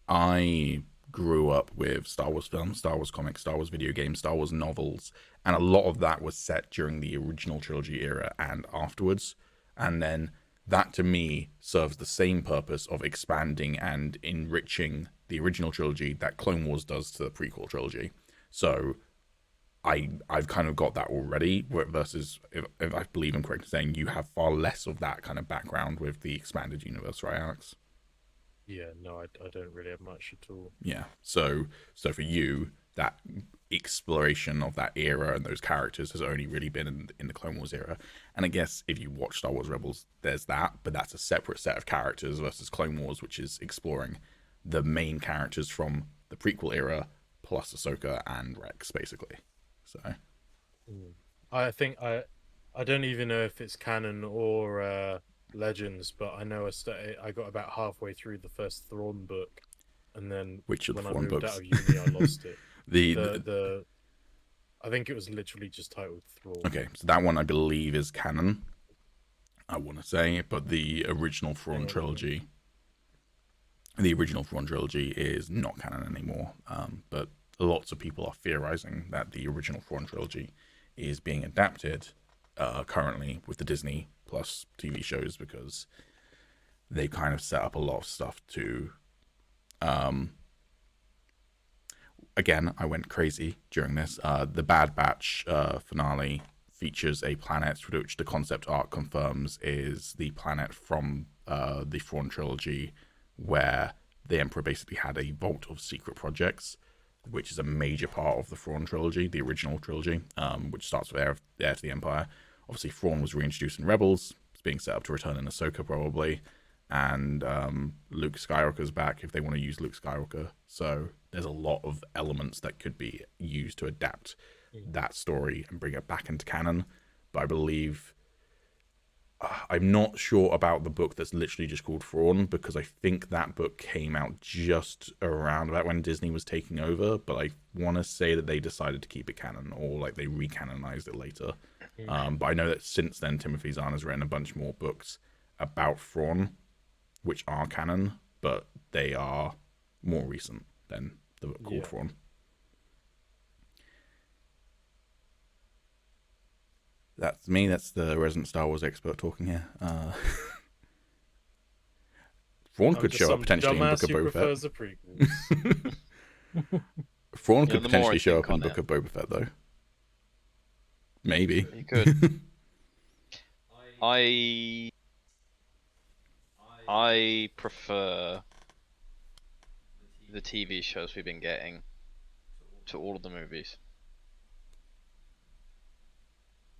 I grew up with Star Wars films, Star Wars comics, Star Wars video games, Star Wars novels, and a lot of that was set during the original trilogy era and afterwards. And then that, to me, serves the same purpose of expanding and enriching the original trilogy that Clone Wars does to the prequel trilogy. So I've kind of got that already, versus, if I believe I'm correct in saying, you have far less of that kind of background with the expanded universe, right, Alex? Yeah, no, I don't really have much at all. Yeah. So for you, that exploration of that era and those characters has only really been in the Clone Wars era. And I guess if you watch Star Wars Rebels, there's that, but that's a separate set of characters versus Clone Wars, which is exploring the main characters from the prequel era plus Ahsoka and Rex, basically. So I think I don't even know if it's canon or Legends, but I know I got about halfway through the first Thrawn book, and then which of the when I Thrawn moved books? out of uni, I lost it. the I think it was literally just titled Thrawn. Okay, so that one I believe is canon, I want to say, but the original Thrawn trilogy is not canon anymore. But lots of people are theorizing that the original Thrawn trilogy is being adapted currently with the Disney Plus TV shows, because they kind of set up a lot of stuff to again, I went crazy during this. The Bad Batch finale features a planet which the concept art confirms is the planet from the Thrawn trilogy, where the Emperor basically had a vault of secret projects, which is a major part of the Thrawn trilogy, the original trilogy, which starts with Heir to the Empire. Obviously, Thrawn was reintroduced in Rebels. It's being set up to return in Ahsoka, probably. And Luke Skywalker's back if they want to use Luke Skywalker. So there's a lot of elements that could be used to adapt that story and bring it back into canon. But I believe... I'm not sure about the book that's literally just called Thrawn, because I think that book came out just around about when Disney was taking over, but I want to say that they decided to keep it canon, or like they recanonized it later. But I know that since then Timothy Zahn has written a bunch more books about Thrawn, which are canon, but they are more recent than the book called Thrawn. That's me. That's the resident Star Wars expert talking here. Thrawn could show up potentially in Book of Boba prefers Fett. the prequels. Thrawn Yeah, could the more potentially I show think up in on Book it. of Boba Fett, though. Maybe. You could. I prefer the TV shows we've been getting to all of the movies.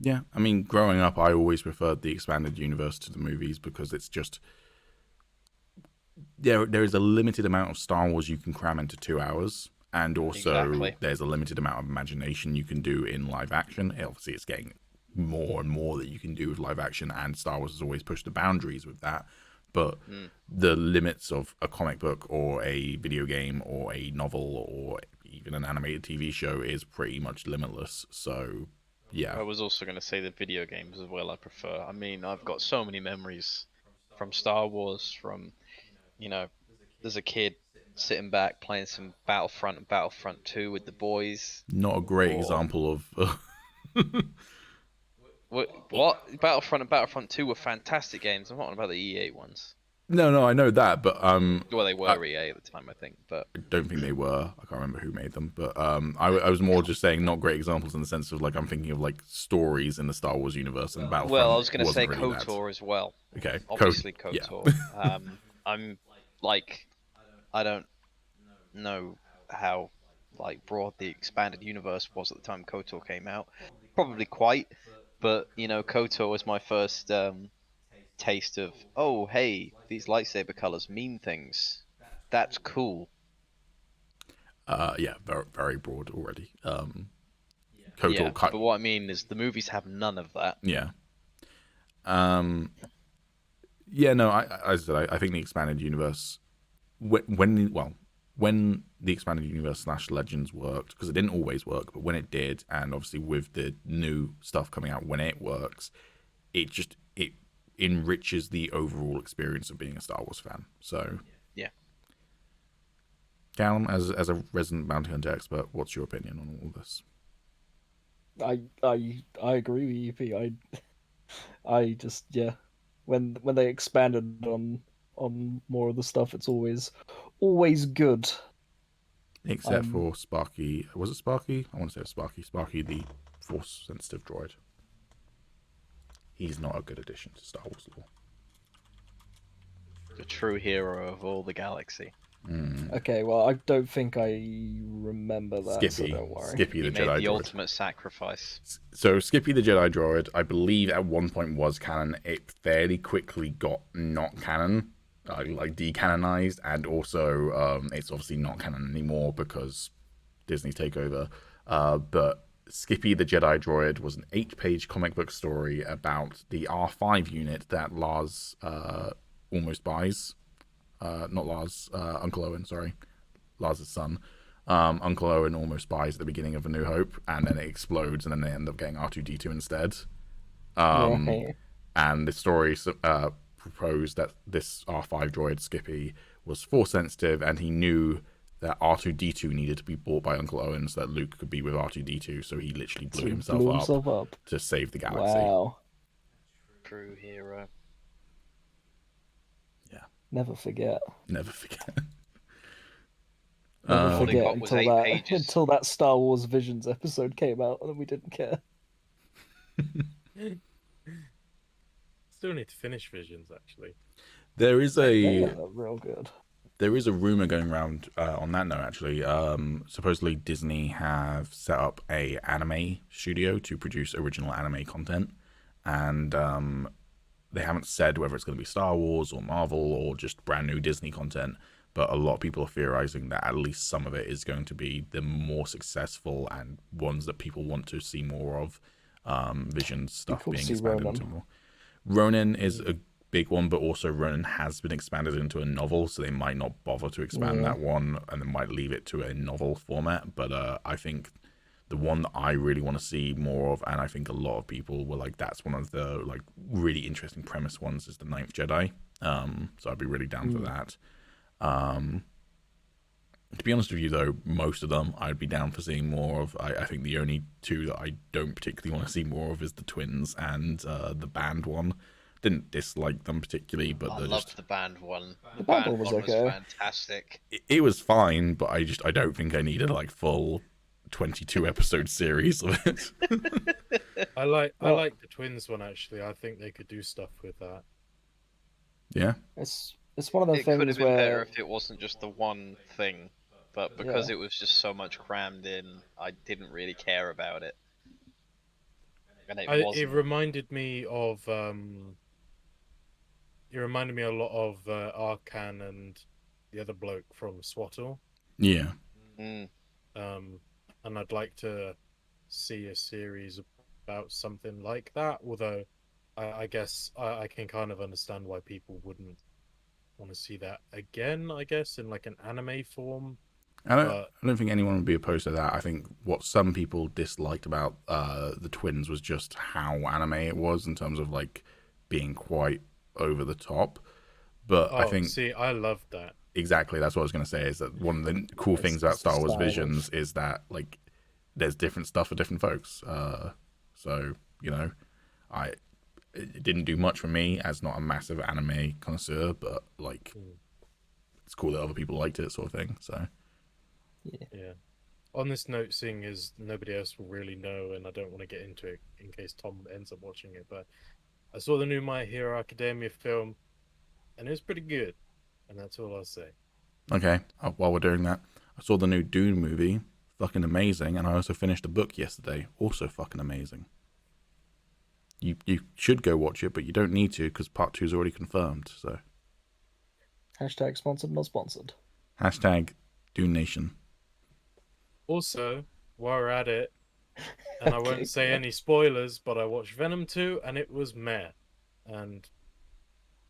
Yeah, I mean, growing up, I always preferred the expanded universe to the movies, because it's just... There is a limited amount of Star Wars you can cram into 2 hours, and also Exactly. there's a limited amount of imagination you can do in live action. Obviously, it's getting more and more that you can do with live action, and Star Wars has always pushed the boundaries with that. But the limits of a comic book or a video game or a novel or even an animated TV show is pretty much limitless. So, yeah. I was also going to say the video games as well. I prefer. I mean, I've got so many memories from Star Wars, from, as a kid sitting back playing some Battlefront and Battlefront 2 with the boys. Not a great Or- example of... What? Battlefront and Battlefront 2 were fantastic games. I'm not on about the EA ones. No, I know that, but Well, they were EA at the time, I think, but I don't think they were. I can't remember who made them, but I was more just saying not great examples in the sense of like I'm thinking of like stories in the Star Wars universe and Battlefront. well, I was going to say wasn't really KOTOR as well. Okay, Obviously yeah. KOTOR. I'm like, I don't know how like broad the expanded universe was at the time KOTOR came out. Probably quite, but you know, KOTOR was my first taste of, oh hey, these lightsaber colors mean things. That's cool. Yeah, very, very broad already. KOTOR, Yeah, but what I mean is the movies have none of that. Yeah. Yeah, no, as I said, I think the expanded universe, when the expanded universe / Legends worked, because it didn't always work, but when it did, and obviously with the new stuff coming out, when it works, it enriches the overall experience of being a Star Wars fan. So yeah. Callum, as a resident bounty hunter expert, what's your opinion on all this? I agree with you, P. I just when they expanded on more of the stuff, it's always good. Except for Sparky. Was it Sparky? I want to say it was Sparky. Sparky, the force sensitive droid. He's not a good addition to Star Wars lore. The true hero of all the galaxy. Okay, well, I don't think I remember that. Skippy, so don't worry. Skippy the He Jedi made the droid. ultimate sacrifice. So Skippy the Jedi droid, I believe at one point was canon. It fairly quickly got not canon, like decanonized, and also it's obviously not canon anymore because Disney's takeover. But Skippy the Jedi droid was an 8-page comic book story about the R5 unit that Lars almost buys. Not Lars, Uncle Owen, sorry. Lars' son. Uncle Owen almost buys at the beginning of A New Hope, and then it explodes, and then they end up getting R2-D2 instead. Right. And the story proposed that this R5 droid, Skippy, was force sensitive, and he knew that R2-D2 needed to be bought by Uncle Owen so that Luke could be with R2-D2, so he literally blew himself up to save the galaxy. Wow. True hero. Never forget. Never forget. Never All he forget got was 8 pages. until that Star Wars Visions episode came out, and then we didn't care. Still need to finish Visions, actually. There is Yeah, real good. There is a rumor going around on that note, actually. Supposedly Disney have set up a anime studio to produce original anime content, and they haven't said whether it's going to be Star Wars or Marvel or just brand new Disney content, but a lot of people are theorizing that at least some of it is going to be the more successful and ones that people want to see more of. Vision stuff cool to being see expanded Ronan. into more. Ronan is a big one, but also Ronan has been expanded into a novel, so they might not bother to expand that one, and they might leave it to a novel format. But I think the one that I really want to see more of, and I think a lot of people were like, that's one of the like really interesting premise ones, is the Ninth Jedi. So I'd be really down for that. To be honest with you, though, most of them I'd be down for seeing more of. I think the only two that I don't particularly want to see more of is the twins and the band one. Didn't dislike them particularly, but I they're loved just... the band one. The band one was okay. Fantastic. It was fine, but I don't think I needed like full 22 episode series of it. I like the twins one, actually. I think they could do stuff with that. Yeah. It's one of the It could things have been better where if it wasn't just the one thing, but because it was just so much crammed in, I didn't really care about it. And It reminded me of it reminded me a lot of Arkan and the other bloke from Swattle. Yeah. Mm. And I'd like to see a series about something like that, although I guess I can kind of understand why people wouldn't want to see that again, I guess, in like an anime form. I don't think anyone would be opposed to that. I think what some people disliked about the twins was just how anime it was in terms of like being quite over the top. But I think I loved that. Exactly, that's what I was going to say, is that one of the cool things about Star Wars Visions is that like there's different stuff for different folks. So, you know, It didn't do much for me as not a massive anime connoisseur, but like it's cool that other people liked it, sort of thing. So Yeah. On this note, seeing as nobody else will really know, and I don't want to get into it in case Tom ends up watching it, but I saw the new My Hero Academia film, and it was pretty good, and that's all I'll say. okay, while we're doing that, I saw the new Dune movie, fucking amazing, and I also finished a book yesterday, also fucking amazing. You should go watch it, but you don't need to because part 2 is already confirmed. So Hashtag sponsored, not sponsored. hashtag Dune Nation. Also, while we're at it, and I Okay, won't say yeah. any spoilers, but I watched Venom 2, and it was meh. And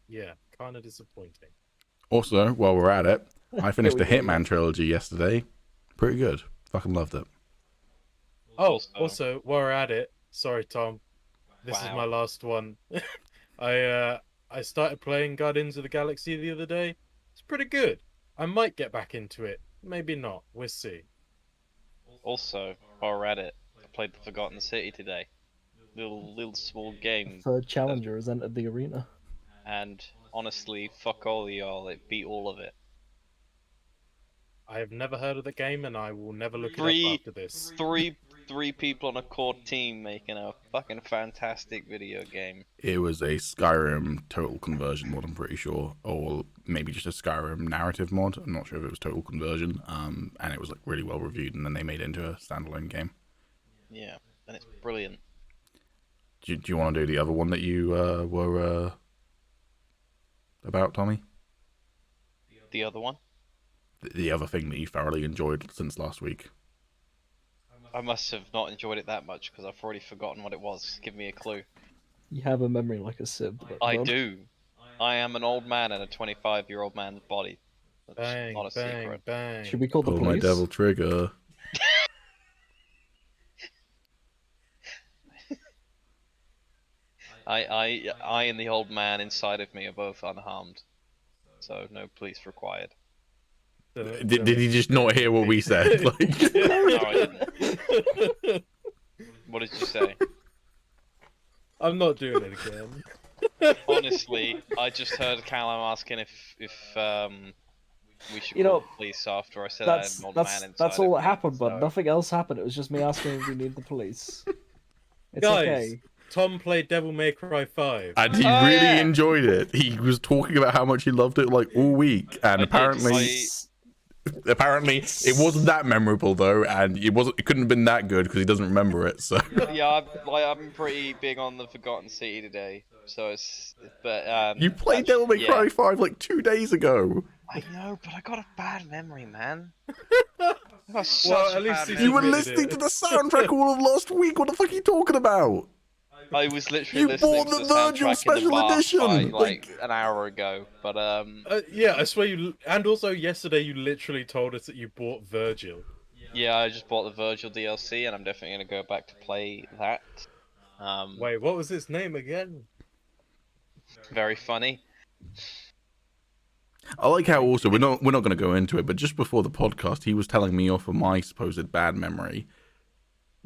yeah, kind of disappointing. Also, while we're at it, I finished the Here we go, Hitman trilogy yesterday. Pretty good. Fucking loved it. Oh, also, while we're at it, sorry, Tom, this is Wow. my last one. I started playing Guardians of the Galaxy the other day. It's pretty good. I might get back into it. Maybe not. We'll see. Also, while we're at it, I played the Forgotten City today. Little small game, Third challenger has entered the arena. and honestly, fuck all of y'all. It beat all of it. I have never heard of the game, and I will never look it Three- up after this. Three people on a core team making a fucking fantastic video game. It was a Skyrim total conversion mod, I'm pretty sure, or maybe just a Skyrim narrative mod. I'm not sure if it was total conversion. And it was like really well reviewed, and then they made it into a standalone game. Yeah, and it's brilliant. Do you want to do the other one that you were about, Tommy? The other one? The other thing that you thoroughly enjoyed since last week. I must have not enjoyed it that much because I've already forgotten what it was. Give me a clue. You have a memory like a sieve. I do. I am an old man in a 25-year-old man's body. That's Bang, not a bang, secret. bang. Should we call the Pull my police? devil trigger. I and the old man inside of me are both unharmed. So no police required. Did he just not hear what we said? Like, No, I didn't. What did you say? I'm not doing it again. Honestly, I just heard Callum asking if we should You call know, the police after I said I am an old man inside that's all of that me, happened, but so- nothing else happened. It was just me asking if we need the police. It's Guys, okay. Tom played Devil May Cry 5. and he Oh, really yeah. enjoyed it. He was talking about how much he loved it like all week, and I did. apparently it wasn't that memorable though, and it couldn't have been that good because he doesn't remember it. So Yeah, I'm pretty big on the Forgotten City today. So but you played Devil May yeah. Cry 5 like 2 days ago. I know, but I got a bad memory, man. I got such Well, at a least bad he's memory. You were admitted listening it. to the soundtrack all of last week. What the fuck are you talking about? I was literally You listening bought to the the Virgil soundtrack in special the bar edition, fight, like- an hour ago. But Yeah, I swear you. And also yesterday, you literally told us that you bought Virgil. yeah, I just bought the Virgil DLC, and I'm definitely gonna go back to play that. Wait, what was his name again? Very funny. I like how also we're not going to go into it, but just before the podcast, he was telling me off for my supposed bad memory.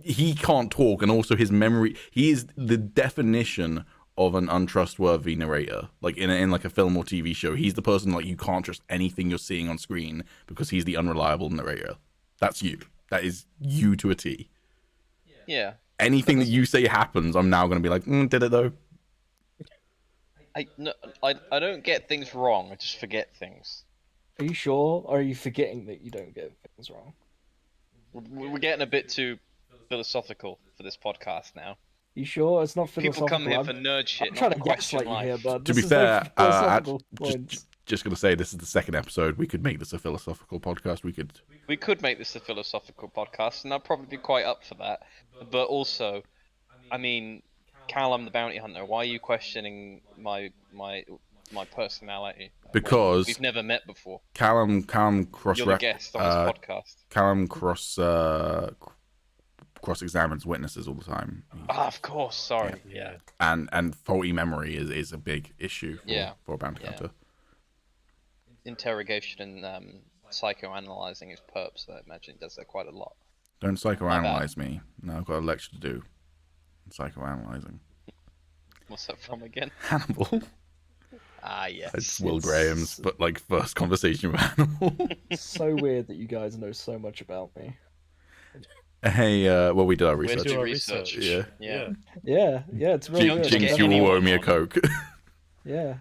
He can't talk, and also his memory. He is the definition of an untrustworthy narrator. Like in like a film or TV show, he's the person like you can't trust anything you're seeing on screen because he's the unreliable narrator. That's you. That is you to a T. Yeah. Anything that you say happens, I'm now going to be like, did it though? I don't get things wrong. I just forget things. Are you sure? Or are you forgetting that you don't get things wrong? We're getting a bit too philosophical for this podcast now. You sure it's not philosophical? People come here I'm- for nerd shit, I'm not trying for to question gaslight you life. here, but To this be is no fair, philosophical points. just going to say this is the second episode. We could make this a philosophical podcast. We could make this a philosophical podcast, and I'd probably be quite up for that. But also, I mean, Callum the Bounty Hunter, why are you questioning my personality? Because We've never met before. Callum cross You're the guest on this podcast. Callum cross examines witnesses all the time. Ah, of course. Sorry. Yeah. And faulty memory is a big issue for a bounty Yeah. hunter. Interrogation and psychoanalyzing his perps. I imagine he does that quite a lot. Don't psychoanalyze me. No, I've got a lecture to do. Psychoanalyzing. What's that from again? Hannibal. Ah, yes. It's Will Graham's, but like first conversation with Hannibal. So weird that you guys know so much about me. Hey, well, we did our We had to research. do our research. Yeah. Yeah. Yeah, it's really don't good. just Jinx, get you will anyone owe me a on. Coke. Yeah.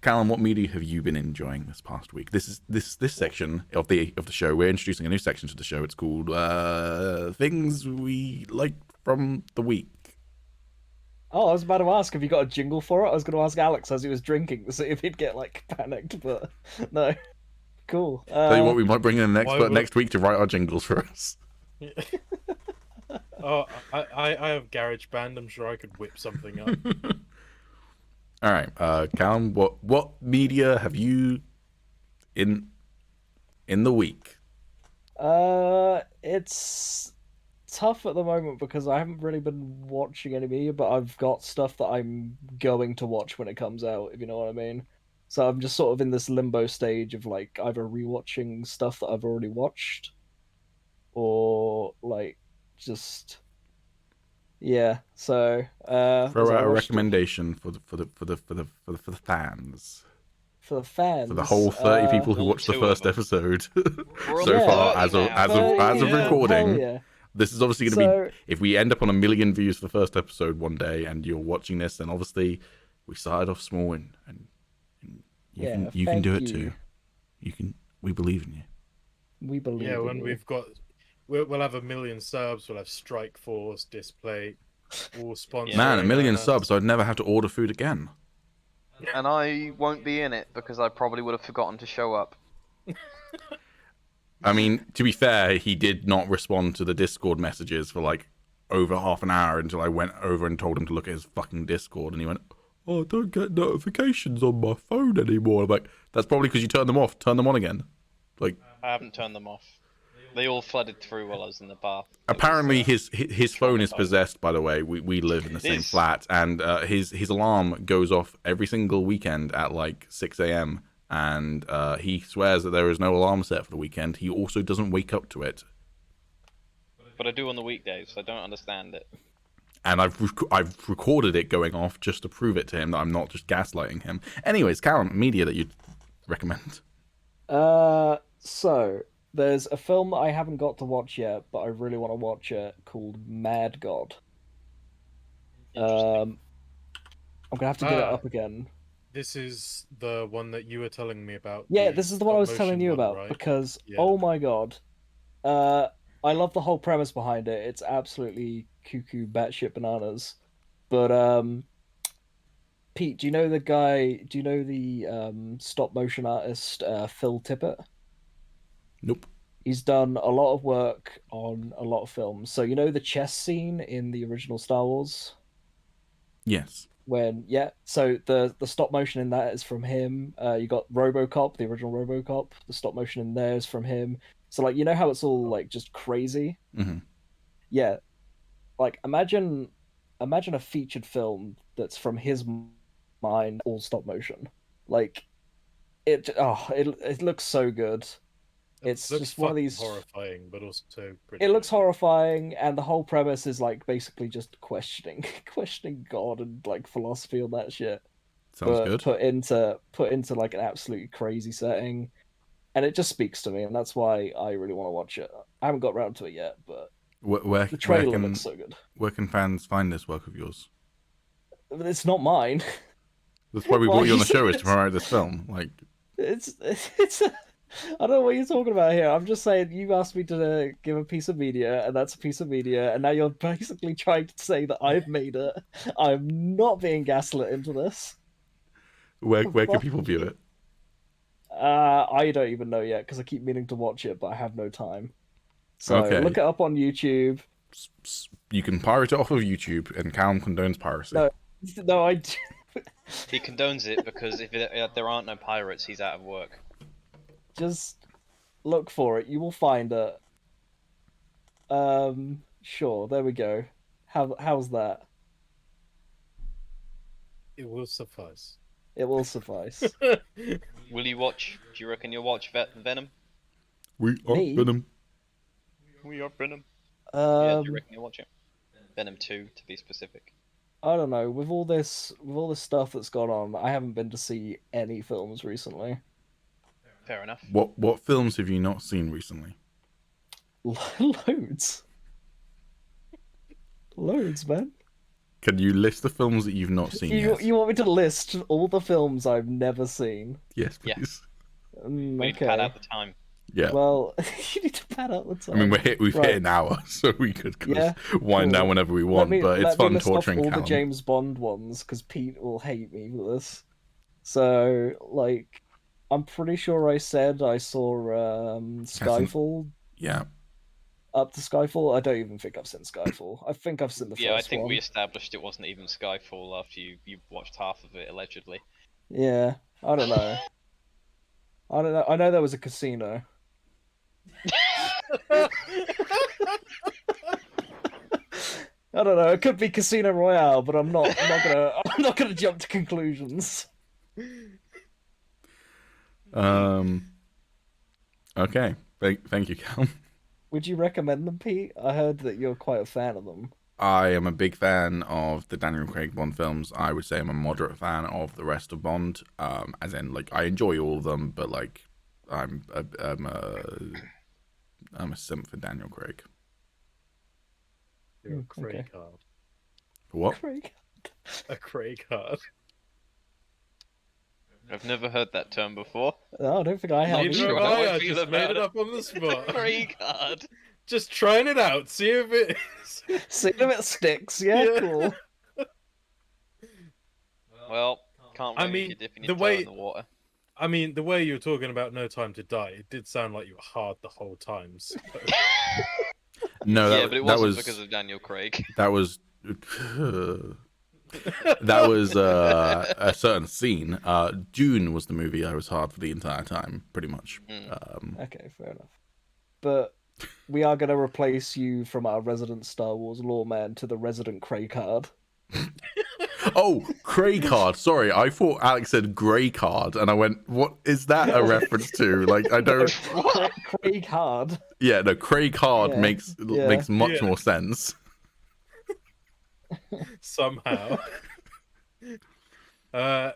Callum, what media have you been enjoying this past week? This is this section of the show. We're introducing a new section to the show. It's called Things We Liked from the Week. Oh, I was about to ask if you got a jingle for it. I was going to ask Alex as he was drinking to see if he'd get like panicked, but no. Cool. Tell you what, we might bring in an expert would- next week to write our jingles for us. Oh, I have GarageBand. I'm sure I could whip something up. All right, Callum, what media have you in the week? It's tough at the moment because I haven't really been watching any media, but I've got stuff that I'm going to watch when it comes out, if you know what I mean. So I'm just sort of in this limbo stage of like either rewatching stuff that I've already watched, or like just yeah. So Throw out I a watched recommendation for the fans. for the fans For the whole 30 people who all watched the 2 of first them. episode We're so on far 30 as of now. as of Yeah. recording. Hell yeah. This is obviously going to So be, if we end up on 1 million views for the first episode one day and you're watching this, then obviously we started off small and you can do it too. We believe in you. We believe. Yeah, in when you. we'll have 1 million subs, we'll have Strike Force, Display, all sponsored. Man, 1 million subs, so I'd never have to order food again. And I won't be in it because I probably would have forgotten to show up. I mean, to be fair, he did not respond to the Discord messages for like over half an hour until I went over and told him to look at his fucking Discord, and he went, "Oh, I don't get notifications on my phone anymore." I'm like, that's probably because you turned them off. Turn them on again. Like, I haven't turned them off. They all flooded through while I was in the bath. apparently his phone is traumatizing. possessed. By the way, we live in the same is. flat, and his alarm goes off every single weekend at like 6 a.m. And he swears that there is no alarm set for the weekend. He also doesn't wake up to it. But I do on the weekdays, so I don't understand it. And I've recorded it going off just to prove it to him that I'm not just gaslighting him. Anyways, Callum, media that you'd recommend? So there's a film that I haven't got to watch yet, but I really want to watch it called Mad God. Interesting. I'm gonna have to get it Ah. up again. This is the one that you were telling me about. Yeah, this is the one I was telling stop-motion you one, about right? because Yeah. oh my god, I love the whole premise behind it. It's absolutely cuckoo, batshit bananas. But Pete, do you know the guy? Do you know the stop motion artist Phil Tippett? Nope. He's done a lot of work on a lot of films. So you know the chess scene in the original Star Wars? Yes. So the stop motion in that is from him. You got RoboCop, the original RoboCop. The stop motion in there is from him. So like, you know how it's all like just crazy? Mm-hmm. Yeah. Like imagine a featured film that's from his mind, all stop motion. Like it looks so good. It's looks just one of fucking these horrifying, but also pretty. It looks good. horrifying, and the whole premise is like basically just questioning God and like philosophy on that shit. Sounds But good. put into like an absolutely crazy setting, and it just speaks to me, and that's why I really want to watch it. I haven't got around to it yet, but Where the trailer can looks so good. where can fans find this work of yours? But it's not mine. That's why we Why brought you on you the show, is say to promote this film. Like, It's I don't know what you're talking about here. I'm just saying you asked me to give a piece of media, and that's a piece of media, and now you're basically trying to say that I've made it. I'm not being gaslit into this. where can Fuck people view you. it? I don't even know yet because I keep meaning to watch it, but I have no time. So Okay. look it up on YouTube. You can pirate it off of YouTube, and Callum condones piracy. No. No, He condones it because if there aren't no pirates, he's out of work. just look for it. You will find it. Sure. There we go. How's that? It will suffice. It will suffice. Will you watch? Do you reckon you'll watch Venom? We are Me? Venom. We are Venom. Yeah, do Um, you reckon you'll watch it? Venom 2, to be specific. I don't know. With all this stuff that's gone on, I haven't been to see any films recently. Fair enough. What films have you not seen recently? Loads, man. Can you list the films that you've not seen yet? You want me to list all the films I've never seen? Yes, Yeah. please. We need to pad out the time. Yeah. Well, you need to pad out the time. I mean, we've hit an hour, so we could wind down whenever we want. But it's fun torturing all Callum. the James Bond ones because Pete will hate me for this. So, like, I'm pretty sure I said I saw Skyfall. Yeah. Up to Skyfall. I don't even think I've seen Skyfall. I think I've seen the first one. Yeah, I think we established it wasn't even Skyfall after you watched half of it allegedly. Yeah, I don't know. I know there was a casino. I don't know. It could be Casino Royale, but I'm not gonna jump to conclusions. Okay. Thank you, Cal. Would you recommend them, Pete? I heard that you're quite a fan of them. I am a big fan of the Daniel Craig Bond films. I would say I'm a moderate fan of the rest of Bond. As in, like, I enjoy all of them, but like, I'm a simp for Daniel Craig. You're a Craig Okay. card. What? Craig. A Craig card. I've never heard that term before. No, I don't think I have. Not Neither sure have how I I feel just about made it it. up on the spot. Craig card. Just trying it out, see if it is. See if it sticks. Yeah, Yeah. cool. Well, can't I win if mean, you're dipping the your toe way- in the water. I mean, the way you were talking about No Time to Die, it did sound like you were hard the whole time. So. No, Yeah, but it that wasn't was because of Daniel Craig. that was that was a certain scene. Dune was the movie I was hard for the entire time, pretty much. Okay, fair enough. But we are going to replace you from our resident Star Wars lawman to the resident Craig card. Oh, Cray card. Sorry, I thought Alex said grey card, and I went, "What is that a reference to?" Like, I don't. Craig card. Yeah, no, Cray card Yeah. makes Yeah. much Yeah. more sense. Somehow. I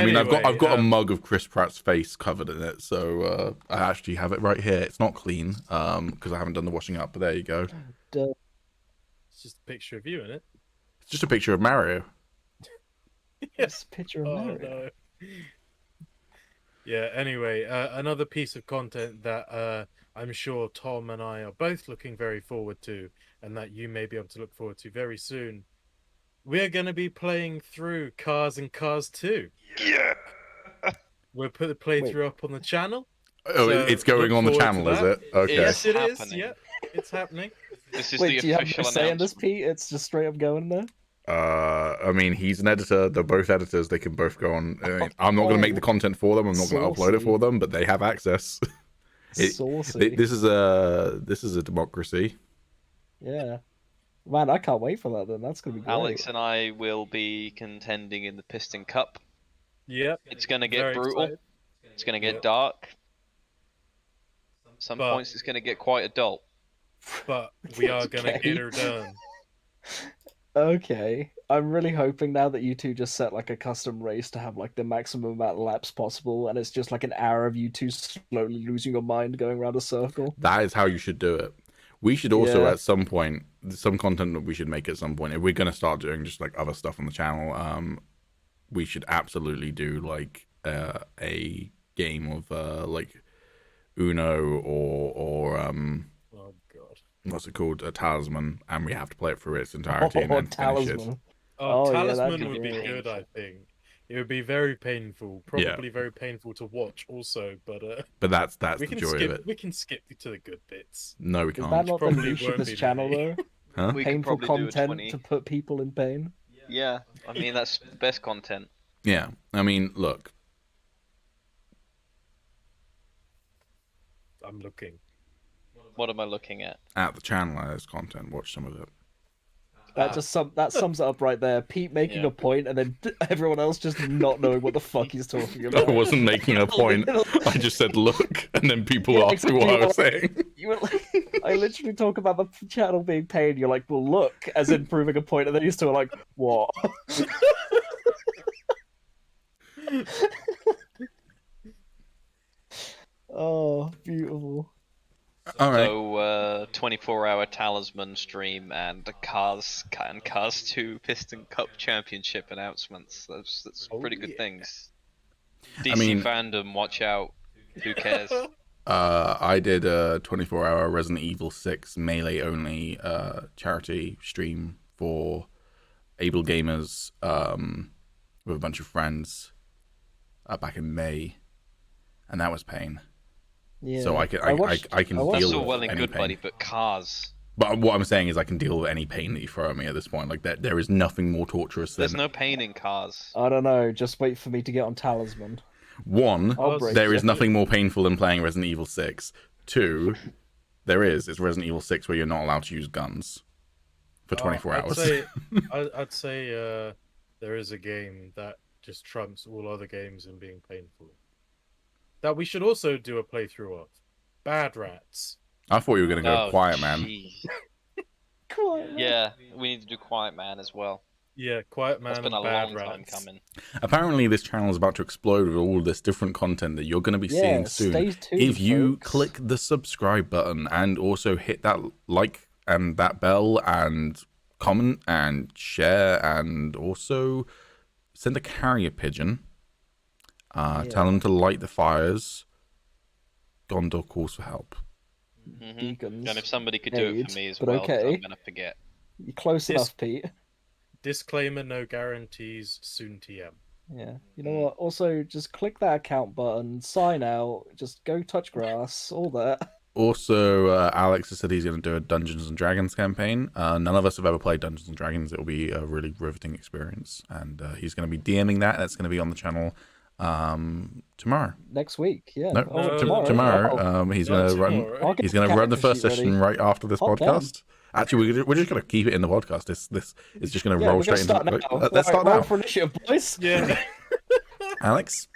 mean, I've got anyway, a mug of Chris Pratt's face covered in it, so I actually have it right here. It's not clean, because I haven't done the washing up. But there you go. It's just a picture of you in it. It's just a picture of Mario. This picture of Oh Mario. no. Yeah. Anyway, another piece of content that I'm sure Tom and I are both looking very forward to, and that you may be able to look forward to very soon. We're going to be playing through Cars and Cars 2. Yeah. We'll put the playthrough up on the channel. Oh, So, it's going look on the forward channel, to is that. it? Okay. Yes, it is. happening. Yeah, it's happening. This is Wait, do the you have official to say in this, announcement. Pete? It's just straight up going there? I mean, he's an editor. They're both editors. They can both go on. I mean, I'm not going to make the content for them. I'm not going to upload it Saucy. for them, but they have access. Saucy. This is a democracy. Yeah. Man, I can't wait for that then. That's going to be great. Alex and I will be contending in the Piston Cup. Yep. It's going to get Very brutal. excited. It's going to get Yep. dark. Some But- points it's going to get quite adult. But we are going to Okay. get her done. Okay. I'm really hoping now that you two just set like a custom race to have like the maximum amount of laps possible, and it's just like an hour of you two slowly losing your mind going around a circle. That is how you should do it. We should also Yeah. at some point, some content that we should make at some point. If we're going to start doing just like other stuff on the channel, we should absolutely do like a game of like Uno or Oh god. what's it called, a Talisman, and we have to play it through its entirety and then finish it. Talisman. Oh, Oh, yeah, that'd Talisman be would be great. good, I think. It would be very painful, probably very painful to watch also, but But that's we the can joy skip of it. we can skip to the good bits. No, we Is can't. that not the Probably niche of won't this be channel me. though? Huh? We could Painful probably do a content 20. to put people in pain? Yeah, I mean, that's the best content. Yeah, I mean, look, I'm looking. What am I looking at? at the channel as content, watch some of it. That sums it up right there. Pete making Yeah. a point and then everyone else just not knowing what the fuck he's talking I about. wasn't making a point. I just said look, and then people Yeah, asked me what I was exactly. saying. You were like, I literally talk about the channel being paid. You're like, well, look, as in proving a point, and then you still like, what? Oh, beautiful. All right. So, 24-hour Talisman stream and Cars 2 Piston Cup Championship announcements. That's pretty good things. DC fandom, watch out. Who cares? I did a 24-hour Resident Evil 6 melee only charity stream for able gamers with a bunch of friends back in May, and that was pain. Yeah. So I can That's deal all with well and any good, pain. buddy, but Cars. But what I'm saying is I can deal with any pain that you throw at me at this point. Like that, there is nothing more torturous There's than no pain in Cars. I don't know. Just wait for me to get on Talisman. one. I'll break There you. is nothing more painful than playing Resident Evil 6. Two, it's Resident Evil 6 where you're not allowed to use guns for 24 hours. I'd say there is a game that just trumps all other games in being painful. That we should also do a playthrough of. Bad Rats. I thought you were going to go Quiet Man. Jeez. Quiet Man. Yeah, we need to do Quiet Man as well. Yeah, Quiet Man That's been a and Bad long Rats. time coming. Apparently, this channel is about to explode with all this different content that you're going to be seeing soon. Stay tuned, If you folks. click the subscribe button and also hit that like and that bell and comment and share and also send a carrier pigeon, tell them to light the fires. Gondor calls for help. Beacons. And if somebody could do it AIDS, for me as but well, 'cause okay. I'm gonna forget. You're close enough, Pete. Disclaimer, no guarantees, soon TM. Yeah. You know what? Also, just click that account button, sign out, just go touch grass, all that. Also, Alex has said he's going to do a Dungeons and Dragons campaign. None of us have ever played Dungeons and Dragons. It will be a really riveting experience, and he's going to be DMing that. That's going to be on the channel tomorrow. Next week, yeah. No, Oh, tomorrow. Oh, He's Not going to run. tomorrow. I'll get He's going to run the character first sheet session ready. right after this Hot damn. podcast. Actually, we're just going to keep it in the podcast. This is just going to Yeah, roll we're gonna straight into. start now. Let's start roll now. for initiative, boys. Yeah. Alex.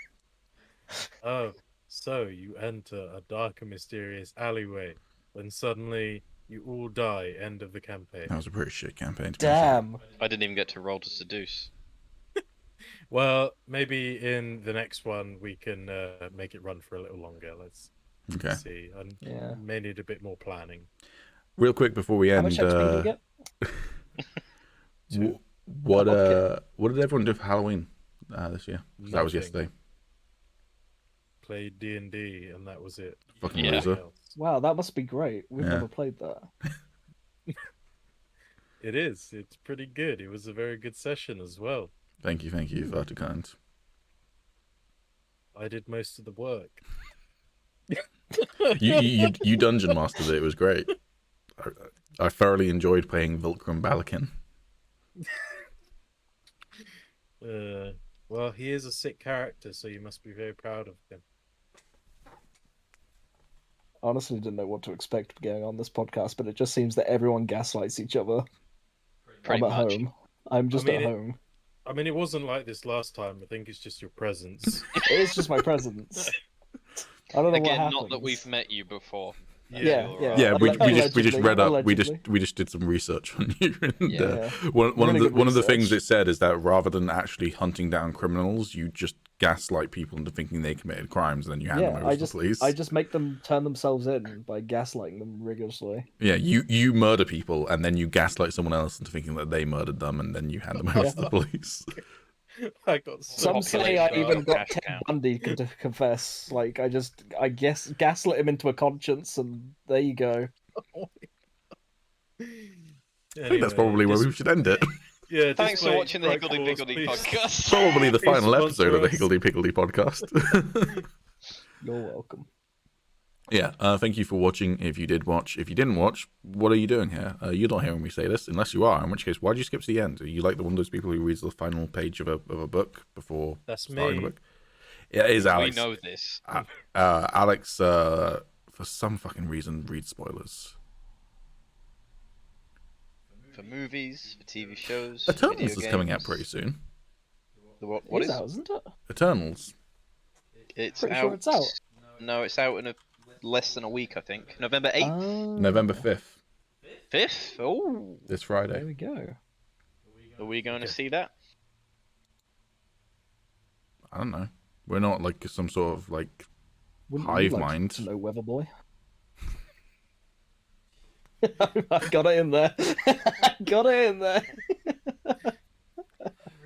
Oh, so you enter a dark and mysterious alleyway, when suddenly you all die. End of the campaign. That was a pretty shit campaign. To be honest. Damn. I didn't even get to roll to seduce. Well, maybe in the next one we can make it run for a little longer. Let's Okay. see. And Yeah. may need a bit more planning. Real quick before we How end, much XP do you get? what did everyone do for Halloween this year? 'Cause that was Nothing. yesterday. Played D&D, and that was it. Fucking Yeah. loser. Wow, that must be great. We've Yeah. never played that. It is. It's pretty good. It was a very good session as well. Thank you, far too kind. I did most of the work. You dungeon mastered it. It was great. I thoroughly enjoyed playing Vilcrum Balakin. Well, he is a sick character, so you must be very proud of him. Honestly, didn't know what to expect going on this podcast, but it just seems that everyone gaslights each other. Pretty I'm at much. home. I'm just mean, at it- home. I mean, it wasn't like this last time. I think it's just your presence. It's just my presence. I don't know what Again, happens. not that we've met you before. Yeah, yeah. Yeah, we just Allegedly, read up. We allegedly. just did some research on you. And, Yeah. one Really of good the things research. it said is that rather than actually hunting down criminals, you just gaslight people into thinking they committed crimes, and then you hand them Yeah, over to the police. I just make them turn themselves in by gaslighting them rigorously. Yeah, you murder people, and then you gaslight someone else into thinking that they murdered them, and then you hand them over to the police. I got so Some say I population even of got cash Ted count. Bundy to confess. Like I guess gaslit him into a conscience, and there you go. I think that's probably where we should end it. Yeah, Thanks for display watching the right Higgledy clause, Piggledy please. podcast. Probably the Please final episode of the sponsor us. Higgledy Piggledy podcast. You're welcome. Yeah, thank you for watching. If you did watch, if you didn't watch, what are you doing here? You're not hearing me say this, unless you are. In which case, why did you skip to the end? Are you like one of those people who reads the final page of a book before That's starting me. the book? Yeah, it is Alex. We know this. Alex, for some fucking reason, reads spoilers. For movies, for TV shows, Eternals video is coming out games. pretty soon. What It's is out, isn't it? Eternals. It's Pretty out. sure it's out. No, it's out in a less than a week, I think. November 8th? November 5th, 5th? Oh, this There Friday. we go. are we going to Okay. see that? I don't know. We're not like some sort of like Wouldn't hive you like mind. to know, Weather Boy? I got it in there. Got it in there.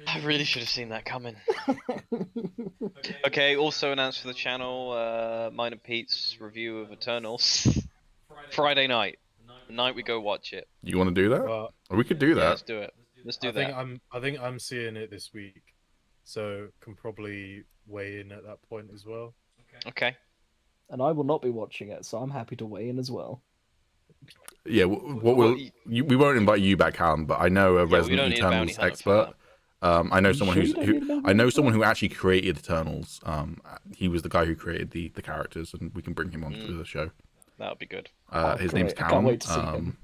I really should have seen that coming. Okay, also announced for the channel, mine and Pete's review of Eternals. Friday night. The night we go watch it. You want to do that? Well, Or we could do Yeah, that. let's do it. Let's do that. I think I'm seeing it this week, so can probably weigh in at that point as well. Okay. And I will not be watching it, so I'm happy to weigh in as well. Yeah, what Well, we won't invite you back, Callum, but I know a we don't Resident need a bounty Eternals hunter for expert. I know You someone sure who's you don't need a bounty I know hunter? someone who actually created Eternals. He was the guy who created the characters, and we can bring him onto the show. That would be good. His name's Great. I Callum. can't wait to see him.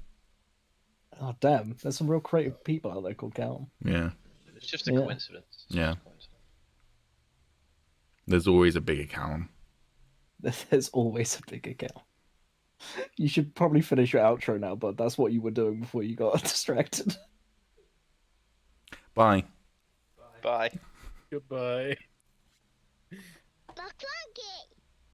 Oh damn! There's some real creative people out there called Callum. Yeah, It's just a Yeah. coincidence. It's just Yeah. a coincidence. there's always a bigger Callum. There's always a big account. You should probably finish your outro now, but that's what you were doing before you got distracted. Bye. Bye. Goodbye. Buckle